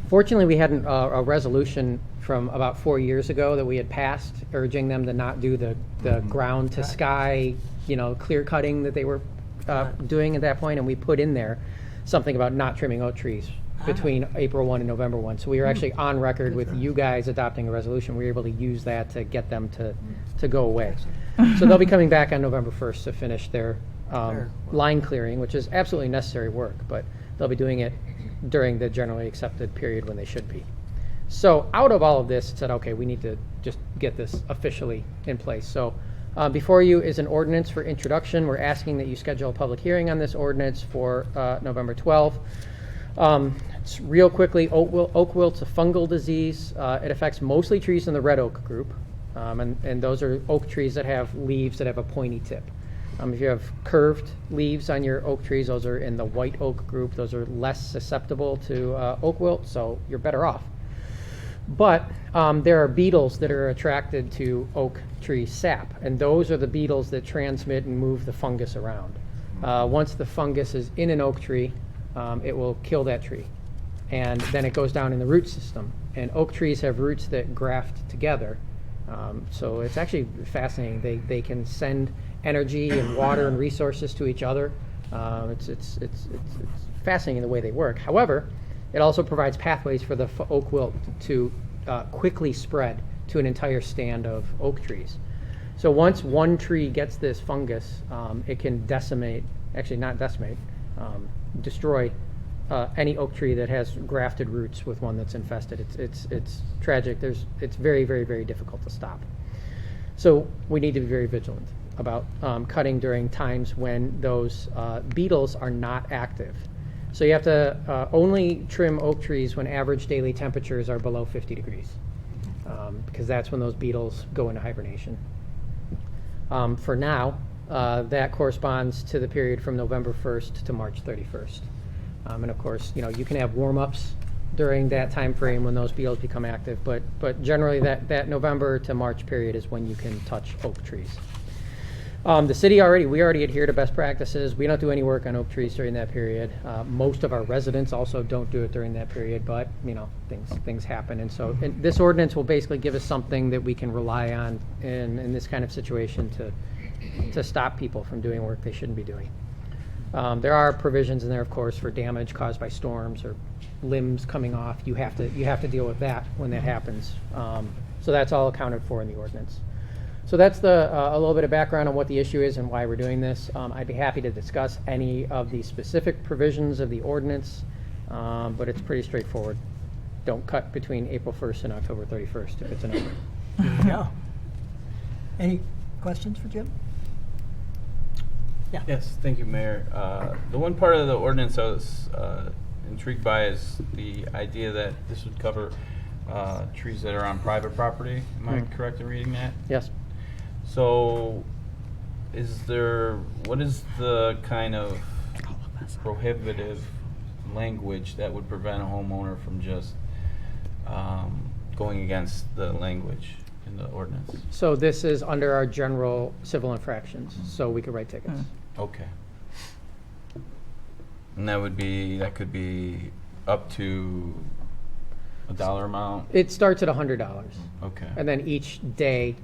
Fortunately, we had a resolution from about 4 years ago that we had passed urging them to not do the ground to sky, clear cutting that they were doing at that point, and we put in there something about not trimming oak trees between April 1 and November 1. So we were actually on record with you guys adopting a resolution. We were able to use that to get them to go away. So they'll be coming back on November 1st to finish their line clearing, which is absolutely necessary work, but they'll be doing it during the generally accepted period when they should be. So out of all of this, it said, okay, we need to just get this officially in place. So before you is an ordinance for introduction. We're asking that you schedule a public hearing on this ordinance for November 12th. Real quickly, oak wilt's a fungal disease. It affects mostly trees in the red oak group. And those are oak trees that have leaves that have a pointy tip. If you have curved leaves on your oak trees, those are in the white oak group. Those are less susceptible to oak wilt, so you're better off. But there are beetles that are attracted to oak tree sap, and those are the beetles that transmit and move the fungus around. Once the fungus is in an oak tree, it will kill that tree, and then it goes down in the root system. And oak trees have roots that graft together, so it's actually fascinating. They can send energy and water and resources to each other. It's fascinating the way they work. However, it also provides pathways for the oak wilt to quickly spread to an entire stand of oak trees. So once one tree gets this fungus, it can destroy any oak tree that has grafted roots with one that's infested. It's tragic. It's very, very, very difficult to stop. So we need to be very vigilant about cutting during times when those beetles are not active. So you have to only trim oak trees when average daily temperatures are below 50 degrees, because that's when those beetles go into hibernation. For now, that corresponds to the period from November 1st to March 31st. And of course, you can have warm-ups during that time frame when those beetles become active, but generally that November to March period is when you can touch oak trees. The city we already adhere to best practices. We don't do any work on oak trees during that period. Most of our residents also don't do it during that period, but things happen. And so this ordinance will basically give us something that we can rely on in this kind of situation to stop people from doing work they shouldn't be doing. There are provisions in there, of course, for damage caused by storms or limbs coming off. You have to deal with that when that happens. So that's all accounted for in the ordinance. So that's a little bit of background on what the issue is and why we're doing this. I'd be happy to discuss any of the specific provisions of the ordinance, but it's pretty straightforward. Don't cut between April 1st and October 31st if it's an open. There you go. Any questions for Jim? Yeah. Yes, thank you, Mayor. The one part of the ordinance I was intrigued by is the idea that this would cover trees that are on private property. Am I correct in reading that? Yes. So, what is the kind of prohibitive language that would prevent a homeowner from just going against the language in the ordinance? So this is under our general civil infractions, so we could write tickets. Okay. And that could be up to a dollar amount? It starts at $100. Okay. And then each day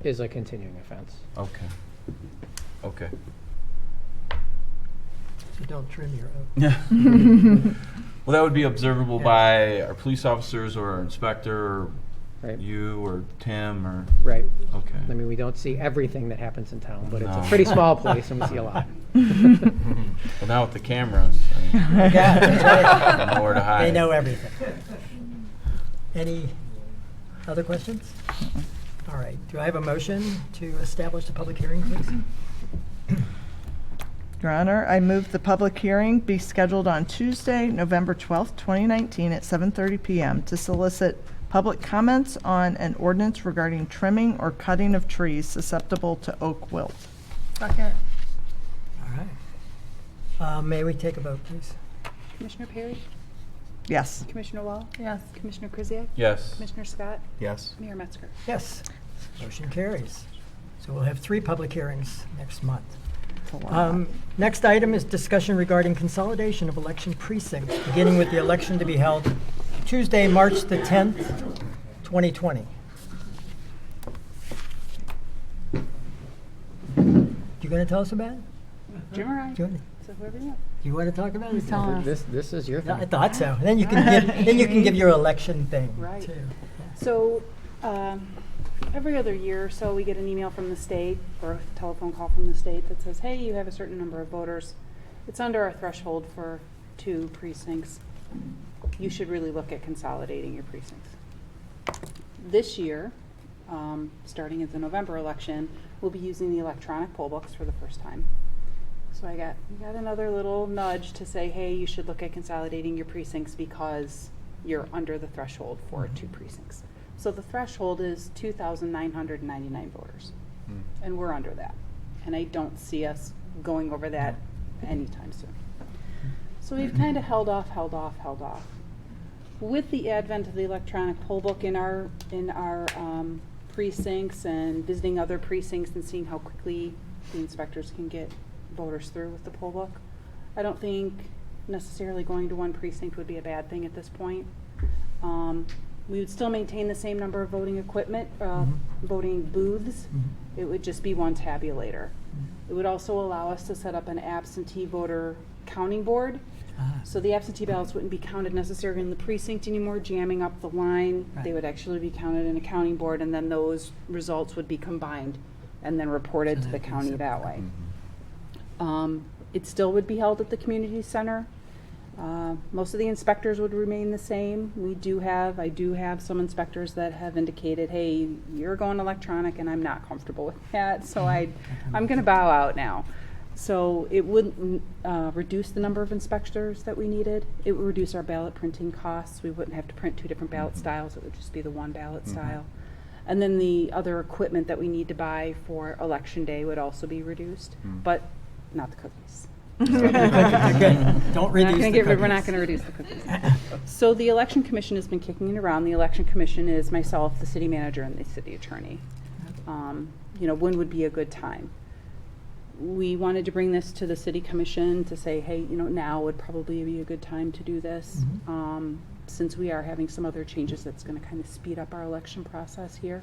is a continuing offense. Okay. So don't trim your oak. Yeah. Well, that would be observable by our police officers or our inspector, or you or Tim, or... Right. Okay. I mean, we don't see everything that happens in town, but it's No. a pretty small place and we see a lot. Well, now with the cameras, That's right. they know where to hide. They know everything. Any other questions? All right. Do I have a motion to establish the public hearing, please? Your Honor, I move the public hearing be scheduled on Tuesday, November 12th, 2019 at 7:30 p.m. to solicit public comments on an ordinance regarding trimming or cutting of trees susceptible to oak wilt. Second. All right. May we take a vote, please? Commissioner Perry? Yes. Commissioner Wall? Yes. Commissioner Krzyjak? Yes. Commissioner Scott? Yes. Mayor Metzger? Yes. Motion carries. So we'll have 3 public hearings next month. Next item is discussion regarding consolidation of election precincts, beginning with the election to be held Tuesday, March the 10th, 2020. You going to tell us about it? Jim or I? Do you, So whoever you want. you want to talk about it? Tell us. This is your thing. I thought so. Then you can give your election thing Right. too. So, every other year or so, we get an email from the state or a telephone call from the state that says, hey, you have a certain number of voters. It's under our threshold for 2 precincts. You should really look at consolidating your precincts. This year, starting at the November election, we'll be using the electronic poll books for the first time. So we got another little nudge to say, hey, you should look at consolidating your precincts because you're under the threshold for 2 precincts. So the threshold is 2,999 voters, and we're under that. And I don't see us going over that anytime soon. So we've kind of held off. With the advent of the electronic poll book in our precincts and visiting other precincts and seeing how quickly the inspectors can get voters through with the poll book, I don't think necessarily going to one precinct would be a bad thing at this point. We would still maintain the same number of voting equipment, voting booths. It would just be one tabulator. It would also allow us to set up an absentee voter counting board. So the absentee ballots wouldn't be counted necessarily in the precinct anymore, jamming up the line. Right. They would actually be counted in a counting board, and then those results would be combined and then reported to the county that way. It still would be held at the community center. Most of the inspectors would remain the same. I do have some inspectors that have indicated, hey, you're going electronic and I'm not comfortable with that, so I'm going to bow out now. So it wouldn't reduce the number of inspectors that we needed. It would reduce our ballot printing costs. We wouldn't have to print 2 different ballot styles. It would just be the one ballot style. And then the other equipment that we need to buy for election day would also be reduced, but not the cookies. Don't reduce the cookies. We're not going to reduce the cookies. So the election commission has been kicking it around. The election commission is myself, the city manager, and the city attorney. When would be a good time? We wanted to bring this to the city commission to say, hey, now would probably be a good time to do this. Since we are having some other changes that's going to kind of speed up our election process here.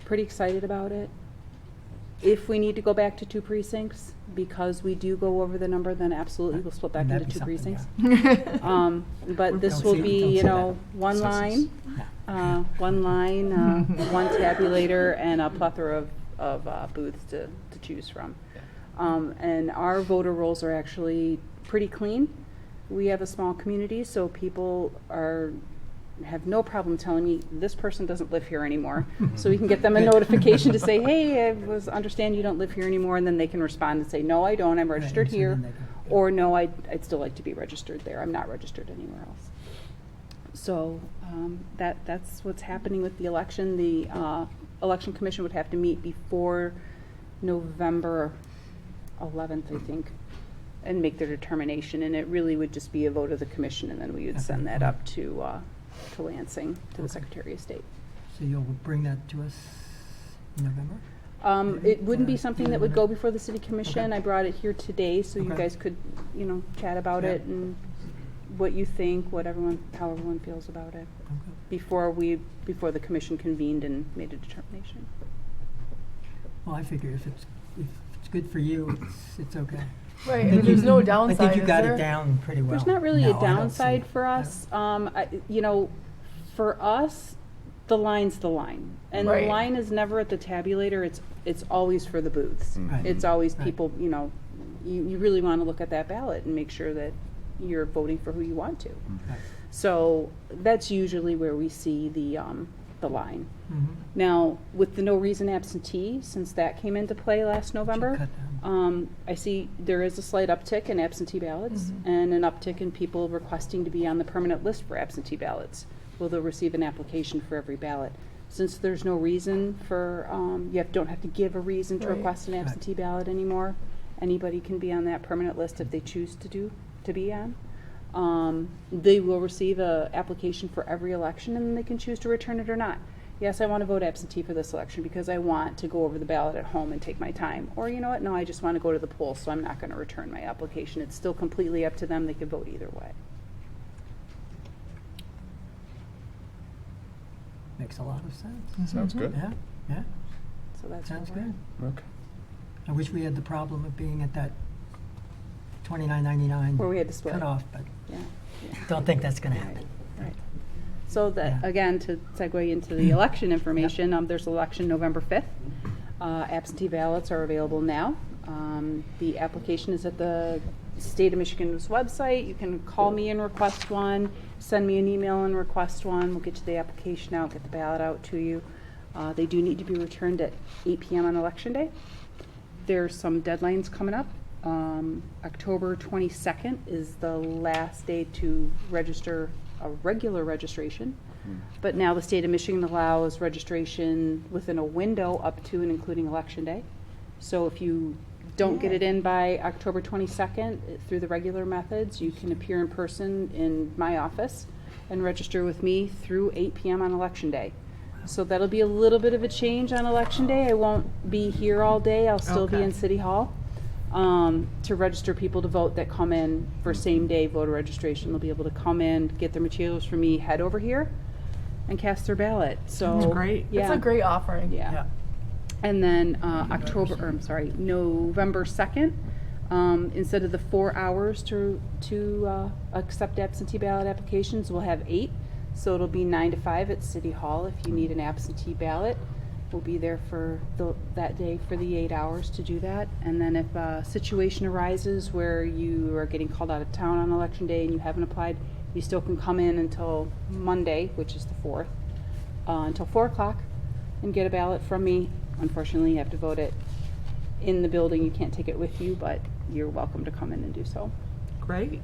Pretty excited about it. If we need to go back to 2 precincts, because we do go over the number, then absolutely we'll split back into 2 precincts. But this will be, one line, one tabulator, and a plethora of booths to choose from. And our voter rolls are actually pretty clean. We have a small community, so people have no problem telling me this person doesn't live here anymore. So we can get them a notification to say, hey, I understand you don't live here anymore, and then they can respond and say, no, I don't, I'm registered here, or no, I'd still like to be registered there, I'm not registered anywhere else. So that's what's happening with the election. The election commission would have to meet before November 11th, I think, and make their determination, and it really would just be a vote of the commission, and then we would send that up to Lansing, to the Secretary of State. So you'll bring that to us in November? It wouldn't be something that would go before the city commission. Okay. I brought it here today so you guys could, chat about it and what you think, how everyone feels about it before the commission convened and made a determination. Well, I figure if it's good for you, it's okay. Right, and there's no I downside, think you is got there? it down pretty well. There's not really No, a I don't see downside it. for us. For us, the line's the line. And Right. the line is never at the tabulator, it's always for the booths. Right. It's always Right. people, you really want to look at that ballot and make sure that you're voting for who you want to. Right. So that's usually where we see the line. Now, with the no reason absentee, since that came into play last November, I see there is a slight uptick in absentee ballots and an uptick in people requesting to be on the permanent list for absentee ballots. Well, they'll receive an application for every ballot. Since there's no reason for, don't have to give a reason to Right. request an absentee ballot anymore. Anybody can be on that permanent list if they choose to be on. They will receive an application for every election, and they can choose to return it or not. Yes, I want to vote absentee for this election because I want to go over the ballot at home and take my time. Or you know what, no, I just want to go to the polls, so I'm not going to return my application. It's still completely up to them. They can vote either way. Makes a lot of sense. Sounds good. Yeah. So that's Sounds where we're good. Okay. I wish we had the problem of being at that $29.99 Where we had to split. cutoff, but Yeah. don't think that's going to happen. Right. So that, again, to segue into the election information, there's election November 5th. Absentee ballots are available now. The application is at the State of Michigan's website. You can call me and request one, send me an email and request one. We'll get you the application out, get the ballot out to you. They do need to be returned at 8 p.m. on Election Day. There's some deadlines coming up. October 22nd is the last day to register a regular registration. But now the state of Michigan allows registration within a window up to and including Election Day. So if you don't get it in by October 22nd through the regular methods, you can appear in person in my office and register with me through 8 p.m. on Election Day. So that'll be a little bit of a change on Election Day. I won't be here all day. I'll still be in City Hall to register people to vote that come in for same-day voter registration. They'll be able to come in, get their materials from me, head over here, and cast their ballot. So That's great. Yeah. It's a great offering. Yeah. And then November 2nd, instead of the 4 hours to accept absentee ballot applications, we'll have 8. So it'll be 9 to 5 at City Hall. If you need an absentee ballot, we'll be there for that day for the 8 hours to do that. And then if a situation arises where you are getting called out of town on Election Day and you haven't applied, you still can come in until Monday, which is the 4th, until 4 o'clock and get a ballot from me. Unfortunately, you have to vote it in the building. You can't take it with you, but you're welcome to come in and do so. Great.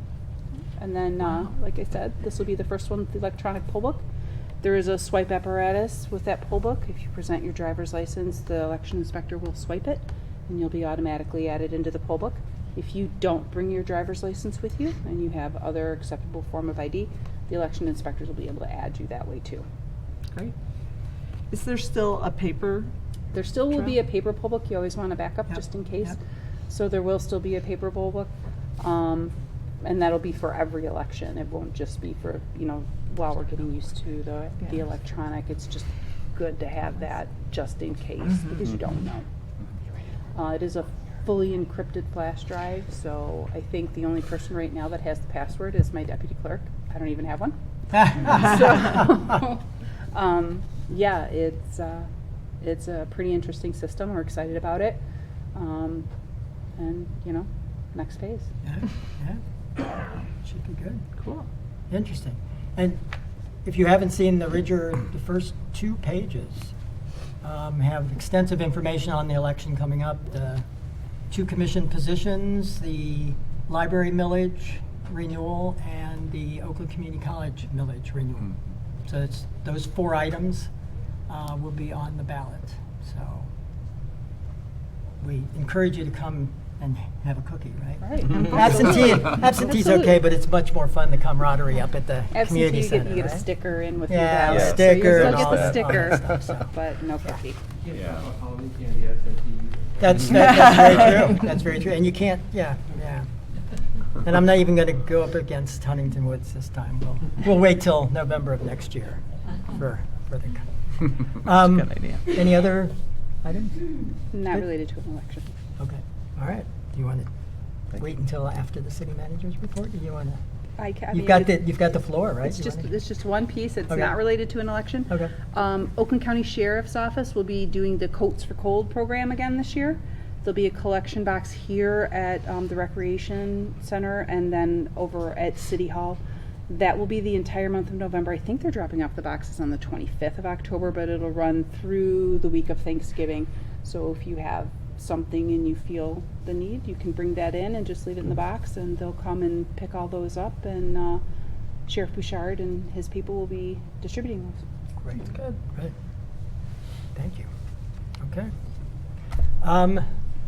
And then, like I said, this will be the first one with the electronic poll book. There is a swipe apparatus with that poll book. If you present your driver's license, the election inspector will swipe it, and you'll be automatically added into the poll book. If you don't bring your driver's license with you and you have other acceptable form of ID, the election inspectors will be able to add you that way too. Great. Is there still a paper? There still will be a paper poll book. You always want to back up just in case. So there will still be a paper poll book. And that'll be for every election. It won't just be for, while we're getting used to the electronic. It's just good to have that just in case because you don't know. It is a fully encrypted flash drive, so I think the only person right now that has the password is my deputy clerk. I don't even have one. Yeah, it's a pretty interesting system. We're excited about it. And, next phase. Should be good. Cool. Interesting. And if you haven't seen the Ridger, the first 2 pages have extensive information on the election coming up, the 2 commission positions, the library millage renewal, and the Oakland Community College millage renewal. So it's those 4 items will be on the ballot. So we encourage you to come and have a cookie, right? Absentee, absentee's okay, but it's much more fun, the camaraderie up at the community center. You get a right? sticker in with Yeah, your ballot. a sticker So and you all still that get the sticker, stuff, so. but no cookie. That's very true. That's very true. And you can't, yeah. And I'm not even going to go up against Huntington Woods this time. We'll wait till November of next year for the. Good idea. Any other items? Not related to an election. Okay. All right. Do you want to wait until after the city manager's report? Or do you want to? You've got the floor, right? It's just one piece. It's Okay. not related to an election. Okay. Oakland County Sheriff's Office will be doing the Coats for Cold program again this year. There'll be a collection box here at the Recreation Center and then over at City Hall. That will be the entire month of November. I think they're dropping off the boxes on the 25th of October, but it'll run through the week of Thanksgiving. So if you have something and you feel the need, you can bring that in and just leave it in the box, and they'll come and pick all those up, and Sheriff Bouchard and his people will be distributing those. Great. Good. Great. Thank you. Okay.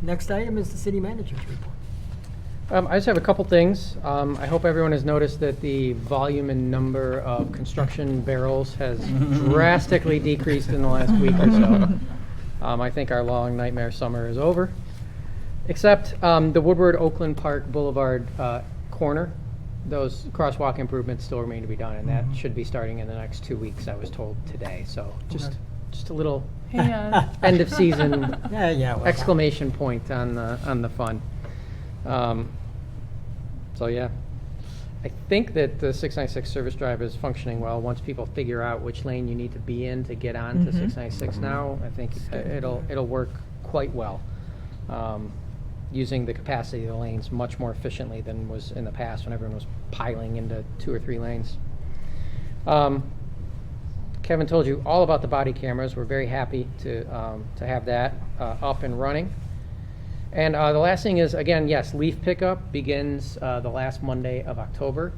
Next item is the city manager's report. I just have a couple things. I hope everyone has noticed that the volume and number of construction barrels has drastically decreased in the last week or so. I think our long nightmare summer is over. Except the Woodward Oakland Park Boulevard corner, those crosswalk improvements still remain to be done, and that should be starting in the next 2 weeks, I was told today. So just a little end of season exclamation point on the fun. So yeah, I think that the 696 service drive is functioning well. Once people figure out which lane you need to be in to get on to 696 now, I think it'll work quite well. Using the capacity of the lanes much more efficiently than was in the past when everyone was piling into 2 or 3 lanes. Kevin told you all about the body cameras. We're very happy to have that up and running. And the last thing is, again, yes, leaf pickup begins the last Monday of October.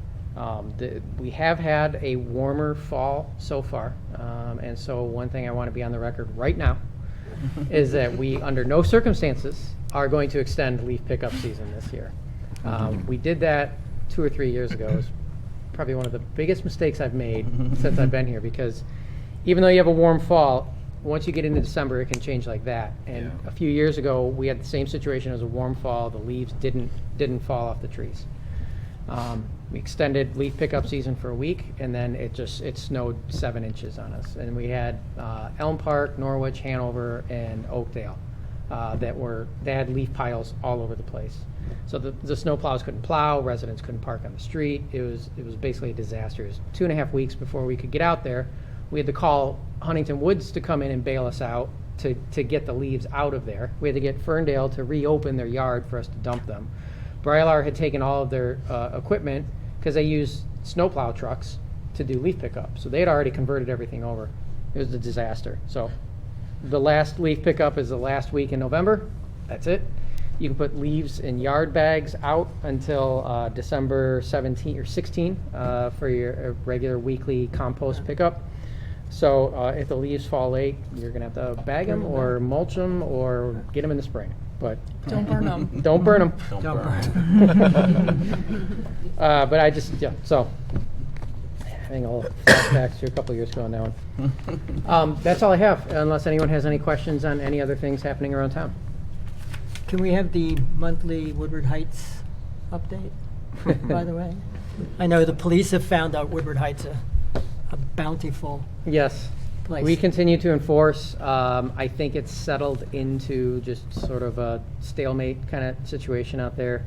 We have had a warmer fall so far, and so one thing I want to be on the record right now is that we, under no circumstances, are going to extend leaf pickup season this year. We did that 2 or 3 years ago. It was probably one of the biggest mistakes I've made since I've been here, because even though you have a warm fall, once you get into December, it can change like that. And a few years ago, we had the same situation as a warm fall. The leaves didn't fall off the trees. We extended leaf pickup season for a week, and then it snowed 7 inches on us. And we had Elm Park, Norwich, Hanover, and Oakdale they had leaf piles all over the place. So the snow plows couldn't plow, residents couldn't park on the street. It was basically a disaster. It was 2.5 weeks before we could get out there. We had to call Huntington Woods to come in and bail us out to get the leaves out of there. We had to get Ferndale to reopen their yard for us to dump them. Brylar had taken all of their equipment because they use snowplow trucks to do leaf pickup. So they had already converted everything over. It was a disaster. So the last leaf pickup is the last week in November. That's it. You can put leaves in yard bags out until December 17 or 16 for your regular weekly compost pickup. So if the leaves fall late, you're going to have to bag them or mulch them or get them in the spring. But don't burn them. Don't burn them. Don't burn. But I just, so having all flashbacks to a couple years ago now. That's all I have, unless anyone has any questions on any other things happening around town. Can we have the monthly Woodward Heights update, by the way? I know the police have found out Woodward Heights a bountiful Yes. place. We continue to enforce. I think it's settled into just sort of a stalemate kind of situation out there.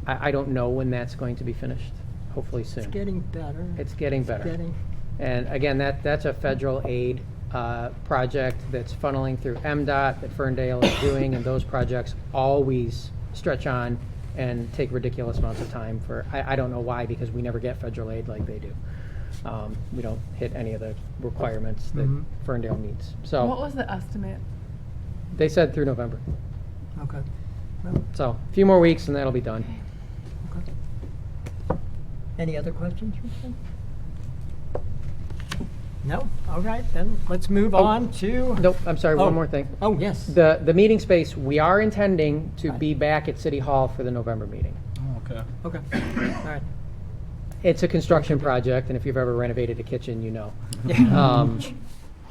I don't know when that's going to be finished. Hopefully soon. It's getting better. It's getting better. Getting. And again, that's a federal aid project that's funneling through MDOT that Ferndale is doing, and those projects always stretch on and take ridiculous amounts of time for, I don't know why, because we never get federal aid like they do. We don't hit any of the requirements that Ferndale meets. So What was the estimate? they said through November. Okay. Well, So a few more weeks and that'll be done. any other questions? No? All right, then let's move on to. Nope, I'm sorry, Oh. one more thing. Oh, yes. The meeting space, we are intending to be back at City Hall for the November meeting. Oh, okay. Okay. All right. It's a construction project, and if you've ever renovated a kitchen, you know.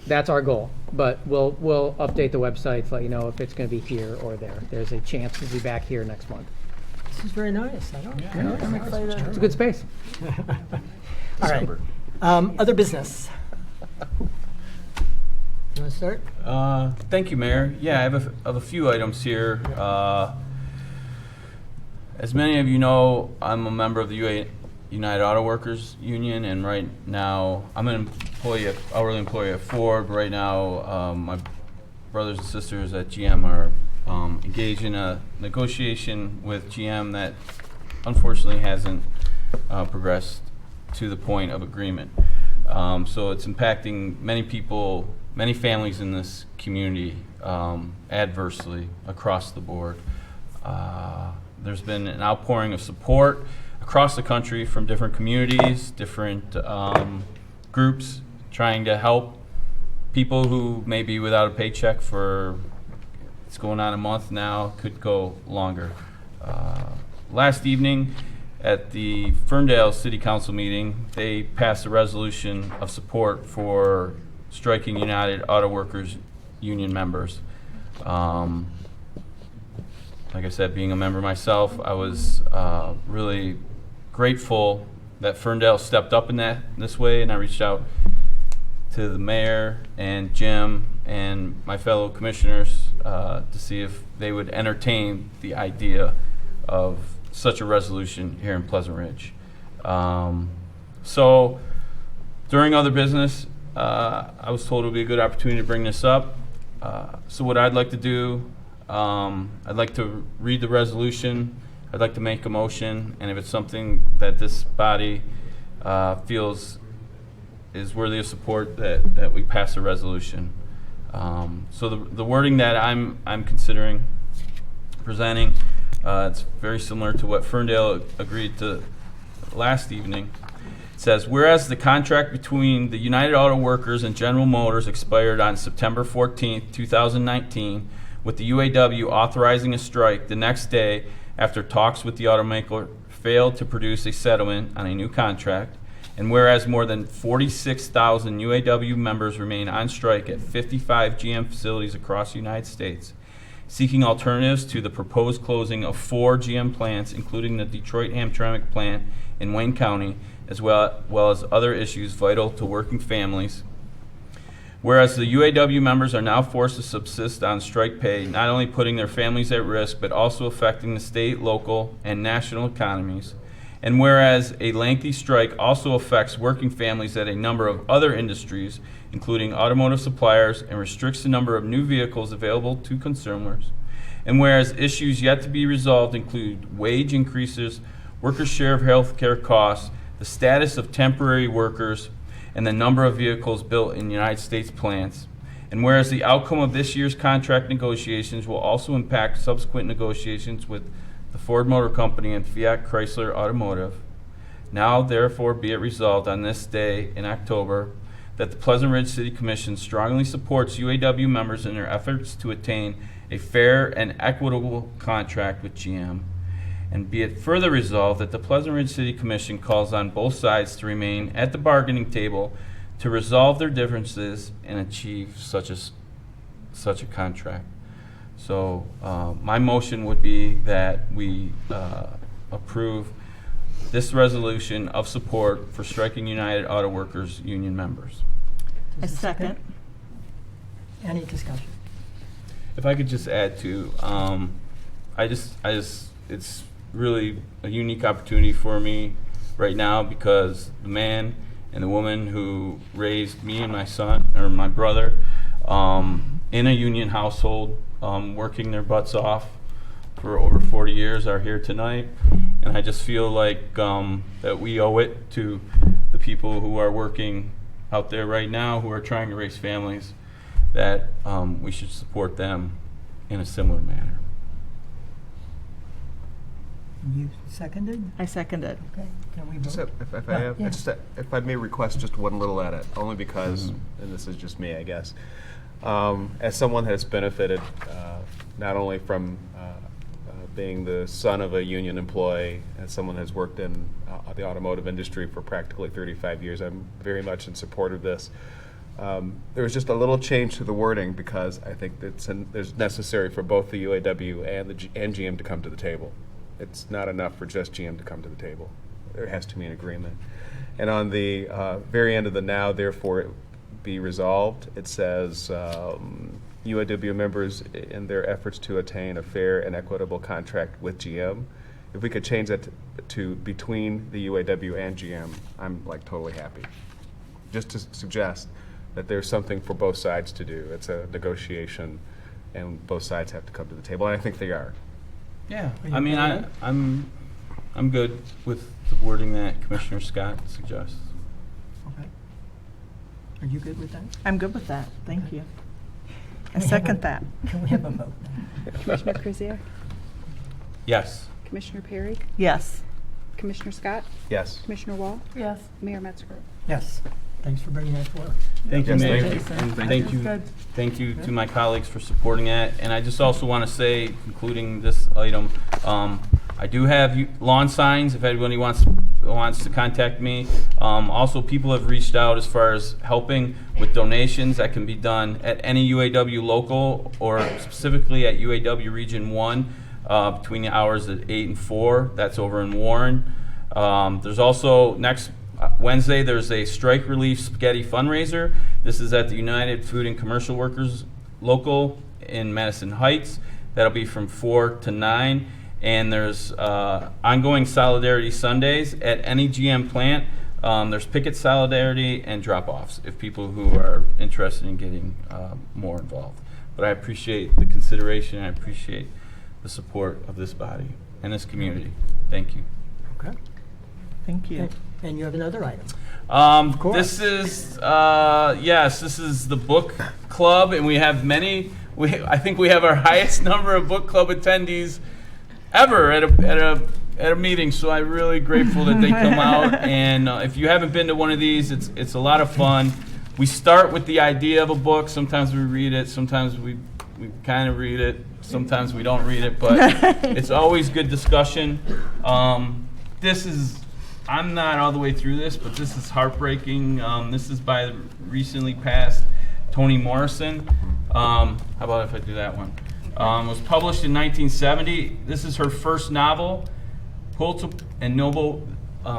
That's our goal, but we'll update the website to let you know if it's going to be here or there. There's a chance we'll be back here next month. This is very nice. I don't. I'm excited. It's a good space. All right. Other business. You want to start? Thank you, Mayor. Yeah, I have a few items here. As many of you know, I'm a member of the United Auto Workers Union, and right now I'm an hourly employee at Ford. Right now, my brothers and sisters at GM are engaged in a negotiation with GM that unfortunately hasn't progressed to the point of agreement. So it's impacting many people, many families in this community adversely across the board. There's been an outpouring of support across the country from different communities, different groups trying to help people who may be without a paycheck for, it's going on a month now, could go longer. Last evening at the Ferndale City Council meeting, they passed a resolution of support for striking United Auto Workers Union members. Like I said, being a member myself, I was really grateful that Ferndale stepped up in this way, and I reached out to the mayor and Jim and my fellow commissioners to see if they would entertain the idea of such a resolution here in Pleasant Ridge. So during other business, I was told it would be a good opportunity to bring this up. So what I'd like to do, I'd like to read the resolution. I'd like to make a motion, and if it's something that this body feels is worthy of support, that we pass a resolution. So the wording that I'm considering presenting It's very similar to what Ferndale agreed to last evening. It says, whereas the contract between the United Auto Workers and General Motors expired on September 14th, 2019, with the UAW authorizing a strike the next day after talks with the automaker failed to produce a settlement on a new contract, and whereas more than 46,000 UAW members remain on strike at 55 GM facilities across the United States, seeking alternatives to the proposed closing of 4 GM plants, including the Detroit Hamtramck plant in Wayne County, as well as other issues vital to working families. Whereas the UAW members are now forced to subsist on strike pay, not only putting their families at risk, but also affecting the state, local, and national economies. And whereas a lengthy strike also affects working families at a number of other industries, including automotive suppliers, and restricts the number of new vehicles available to consumers. And whereas issues yet to be resolved include wage increases, workers' share of health care costs, the status of temporary workers, and the number of vehicles built in United States plants. And whereas the outcome of this year's contract negotiations will also impact subsequent negotiations with the Ford Motor Company and Fiat Chrysler Automotive, now therefore be it resolved on this day in October that the Pleasant Ridge City Commission strongly supports UAW members in their efforts to attain a fair and equitable contract with GM. And be it further resolved that the Pleasant Ridge City Commission calls on both sides to remain at the bargaining table to resolve their differences and achieve such a contract. So my motion would be that we approve this resolution of support for striking United Auto Workers union members. A second. Any discussion? If I could just add to, it's really a unique opportunity for me right now because the man and the woman who raised me and my son, or my brother, in a union household, working their butts off for over 40 years are here tonight. And I just feel like that we owe it to the people who are working out there right now who are trying to raise families, that we should support them in a similar manner. You seconded? I seconded. Okay, can we vote? Just if I may request just one little edit, only because, Mm-hmm. and this is just me, I guess, as someone that has benefited not only from being the son of a union employee, as someone that's worked in the automotive industry for practically 35 years, I'm very much in support of this. There was just a little change to the wording because I think there's necessary for both the UAW and GM to come to the table. It's not enough for just GM to come to the table. There has to be an agreement. And on the very end of the now, therefore, it be resolved, it says UAW members in their efforts to attain a fair and equitable contract with GM. If we could change that to between the UAW and GM, I'm like totally happy. Just to suggest that there's something for both sides to do. It's a negotiation, and both sides have to come to the table, and I think they are. Yeah, Are you I mean, okay with I'm good with the wording that Commissioner Scott suggests. Okay. Are you good with that? I'm good with that. Thank you. I Can we have second a- that. Can we have a vote? Commissioner Krzyjak, Yes. Commissioner Perry, Yes. Commissioner Scott, Yes. Commissioner Wall, Yes. Mayor Metzger. Yes. Thanks for bringing that forward. Thank you, Yes, Mayor. thank you. And Thank thank you. you, Good. thank you to my colleagues for supporting that. And I just also want to say, concluding this item, I do have lawn signs if anybody wants to contact me. Also, people have reached out as far as helping with donations that can be done at any UAW local or specifically at UAW Region 1 between the hours of 8 and 4. That's over in Warren. There's also next Wednesday, there's a strike relief spaghetti fundraiser. This is at the United Food and Commercial Workers local in Madison Heights. That'll be from 4 to 9. And there's ongoing Solidarity Sundays at any GM plant. There's picket solidarity and drop-offs if people who are interested in getting more involved. But I appreciate the consideration. I appreciate the support of this body and this community. Thank you. Okay. Thank you. And you have another item. Course. This is yes, this is the book club, and we have many. I think we have our highest number of book club attendees ever at a meeting. So I'm really grateful that they come out. And if you haven't been to one of these, it's a lot of fun. We start with the idea of a book. Sometimes we read it. Sometimes we kind of read it. Sometimes we don't read it. But it's always good discussion. I'm not all the way through this, but this is heartbreaking. This is by the recently passed Toni Morrison. How about if I do that one? It was published in 1970. This is her first novel. Pulitzer and Nobel.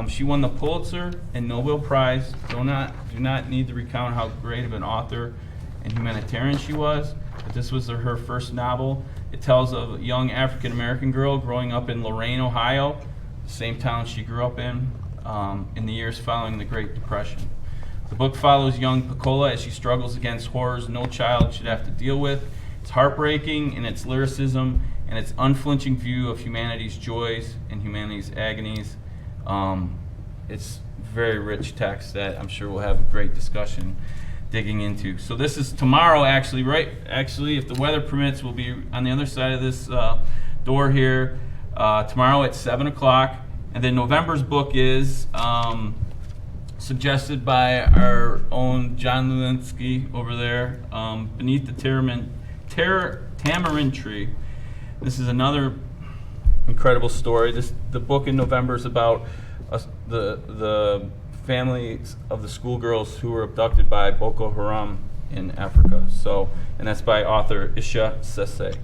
She won the Pulitzer and Nobel Prize. Do not need to recount how great of an author and humanitarian she was. But this was her first novel. It tells of a young African American girl growing up in Lorain, Ohio, the same town she grew up in the years following the Great Depression. The book follows young Pecola as she struggles against horrors no child should have to deal with. It's heartbreaking in its lyricism and its unflinching view of humanity's joys and humanity's agonies. It's very rich text that I'm sure we'll have a great discussion digging into. So this is tomorrow, actually, if the weather permits, we'll be on the other side of this door here tomorrow at 7 o'clock. And then November's book is suggested by our own John Lulinski over there, Beneath the Tamarind Tree. This is another incredible story. The book in November is about the families of the schoolgirls who were abducted by Boko Haram in Africa. And that's by author Isha Sese.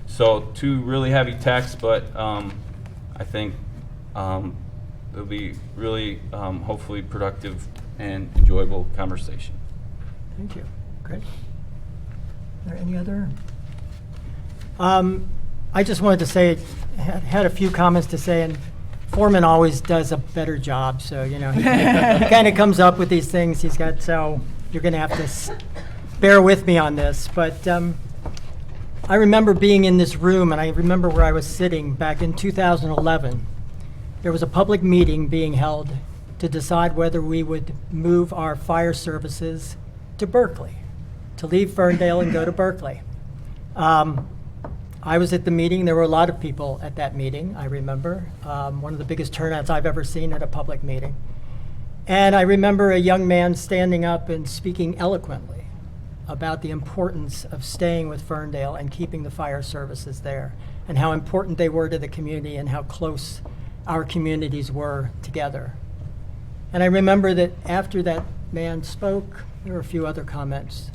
So 2 really heavy texts, but I think it'll be really, hopefully, productive and enjoyable conversation. Thank you. Great. Are there any other? I just wanted to say, had a few comments to say, and Foreman always does a better job, so, he kind of comes up with these things. So you're going to have to bear with me on this. But I remember being in this room, and I remember where I was sitting back in 2011. There was a public meeting being held to decide whether we would move our fire services to Berkeley, to leave Ferndale and go to Berkeley. I was at the meeting. There were a lot of people at that meeting, I remember. One of the biggest turnouts I've ever seen at a public meeting. And I remember a young man standing up and speaking eloquently about the importance of staying with Ferndale and keeping the fire services there, and how important they were to the community and how close our communities were together. And I remember that after that man spoke, there were a few other comments,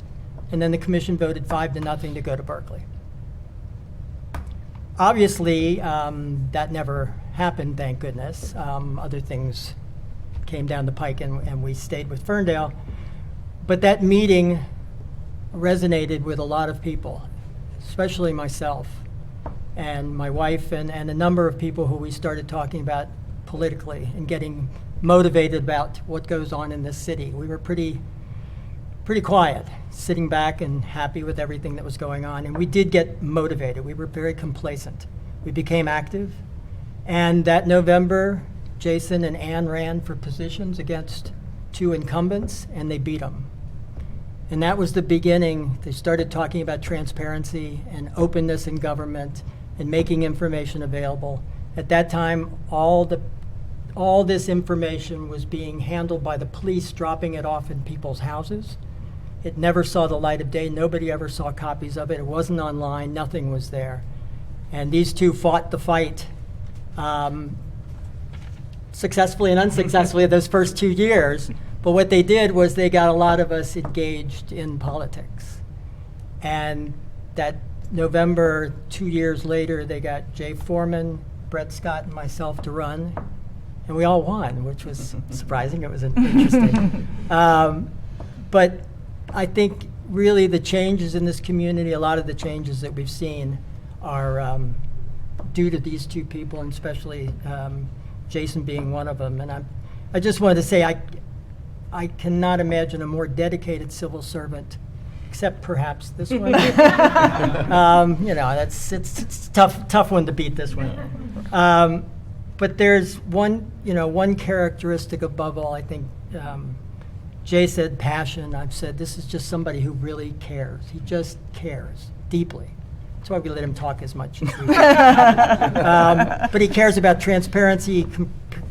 and then the commission voted 5-0 to go to Berkeley. Obviously, that never happened, thank goodness. Other things came down the pike, and we stayed with Ferndale. But that meeting resonated with a lot of people, especially myself and my wife and a number of people who we started talking about politically and getting motivated about what goes on in this city. We were pretty quiet, sitting back and happy with everything that was going on. And we did get motivated. We were very complacent. We became active. And that November, Jason and Ann ran for positions against 2 incumbents, and they beat them. And that was the beginning. They started talking about transparency and openness in government and making information available. At that time, all this information was being handled by the police, dropping it off in people's houses. It never saw the light of day. Nobody ever saw copies of it. It wasn't online. Nothing was there. And these 2 fought the fight successfully and unsuccessfully those first 2 years. But what they did was they got a lot of us engaged in politics. And that November, 2 years later, they got Jay Foreman, Brett Scott, and myself to run. And we all won, which was surprising. It was interesting. But I think really the changes in this community, a lot of the changes that we've seen are due to these 2 people, and especially Jason being one of them. And I just wanted to say I cannot imagine a more dedicated civil servant, except perhaps this one. It's tough one to beat, this one. But there's one characteristic above all. I think Jay said passion. I've said this is just somebody who really cares. He just cares deeply. That's why we let him talk as much as we do. But he cares about transparency, he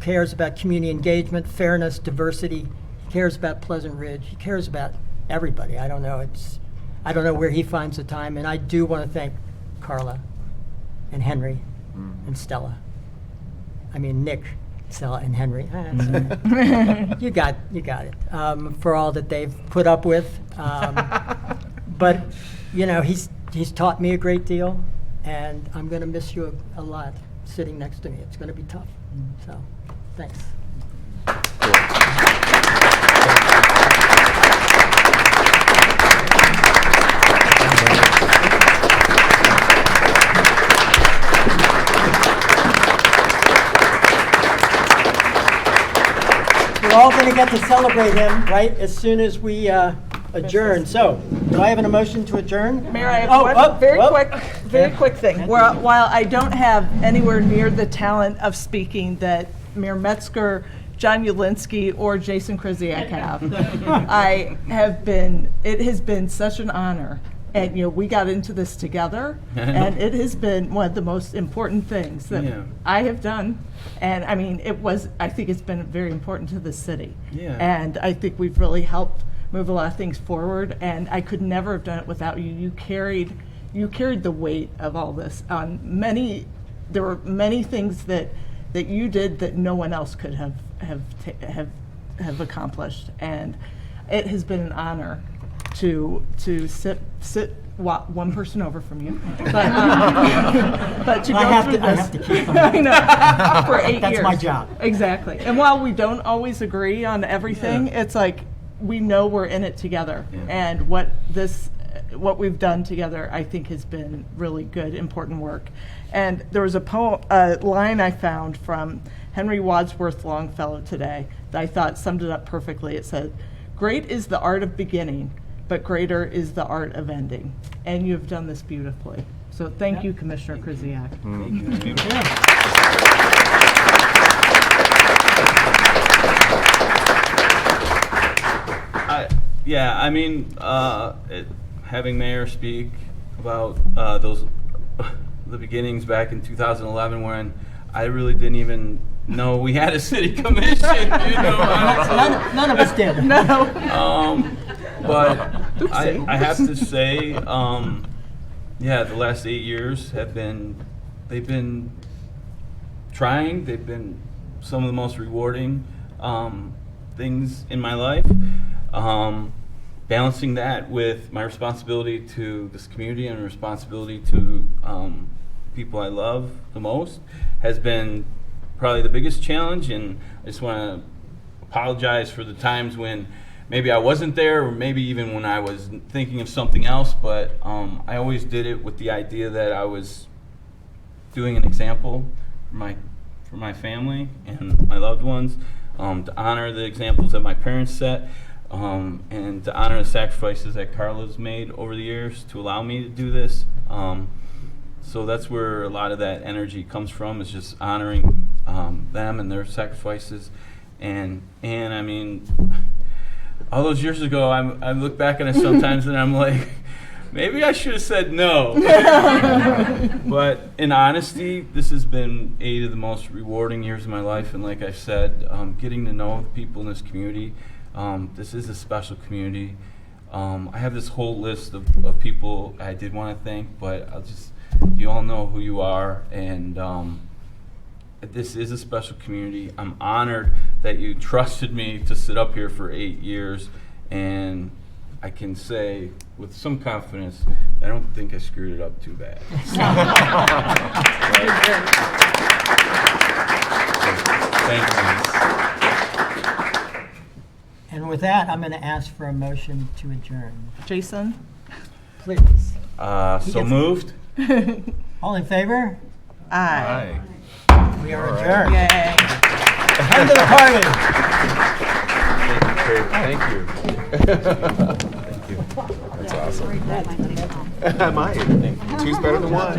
cares about community engagement, fairness, diversity. He cares about Pleasant Ridge. He cares about everybody. I don't know where he finds the time. And I do want to thank Carla and Henry and Stella. I mean, Nick, Stella, and Henry. You got it. For all that they've put up with. But, you know, he's taught me a great deal, and I'm going to miss you a lot sitting next to me. It's going to be tough. So, thanks. We're all going to get to celebrate him, right, as soon as we adjourn. So, do I have an emotion to adjourn? Mayor, I have one very quick thing. While I don't have anywhere near the talent of speaking that Mayor Metzger, John Ulinsky, or Jason Krzyjak have, it has been such an honor. And, you know, we got into this together, and it has been one of the most important things that I have done. And, I mean, I think it's been very important to the city. Yeah. And I think we've really helped move a lot of things forward, and I could never have done it without you. You carried the weight of all this. There were many things that you did that no one else could have accomplished, and it has been an honor to sit one person over from you, but to go through this. I have to keep them. I know, for 8 years. That's my job. Exactly. And while we don't always agree on everything, it's like we know we're in it together, and what we've done together, I think, has been really good, important work. And there was a line I found from Henry Wadsworth Longfellow today that I thought summed it up perfectly. It said, "Great is the art of beginning, but greater is the art of ending." And you have done this beautifully. So thank you, Commissioner Krzyjak. Thank you. I mean, having Mayor speak about the beginnings back in 2011, when I really didn't even know we had a city commission. None of us did. No. But I have to say, the last 8 years they've been trying. They've been some of the most rewarding things in my life. Balancing that with my responsibility to this community and responsibility to people I love the most has been probably the biggest challenge. And I just want to apologize for the times when maybe I wasn't there, or maybe even when I was thinking of something else, but I always did it with the idea that I was doing an example for my family and my loved ones, to honor the examples that my parents set, and to honor the sacrifices that Carla's made over the years to allow me to do this. So that's where a lot of that energy comes from, is just honoring them and their sacrifices. And I mean, all those years ago, I look back at it sometimes and I'm like, maybe I should have said no. But in honesty, this has been 8 of the most rewarding years of my life. And like I said, getting to know the people in this community, this is a special community. I have this whole list of people I did want to thank, but you all know who you are, and this is a special community. I'm honored that you trusted me to sit up here for 8 years, and I can say with some confidence, I don't think I screwed it up too bad. Thank you. And with that, I'm going to ask for a motion to adjourn. Jason? Please. So moved. All in favor? Aye. We are adjourned. Yay. End of the party. Thank you. Thank you. That's awesome. I might. Two's better than one.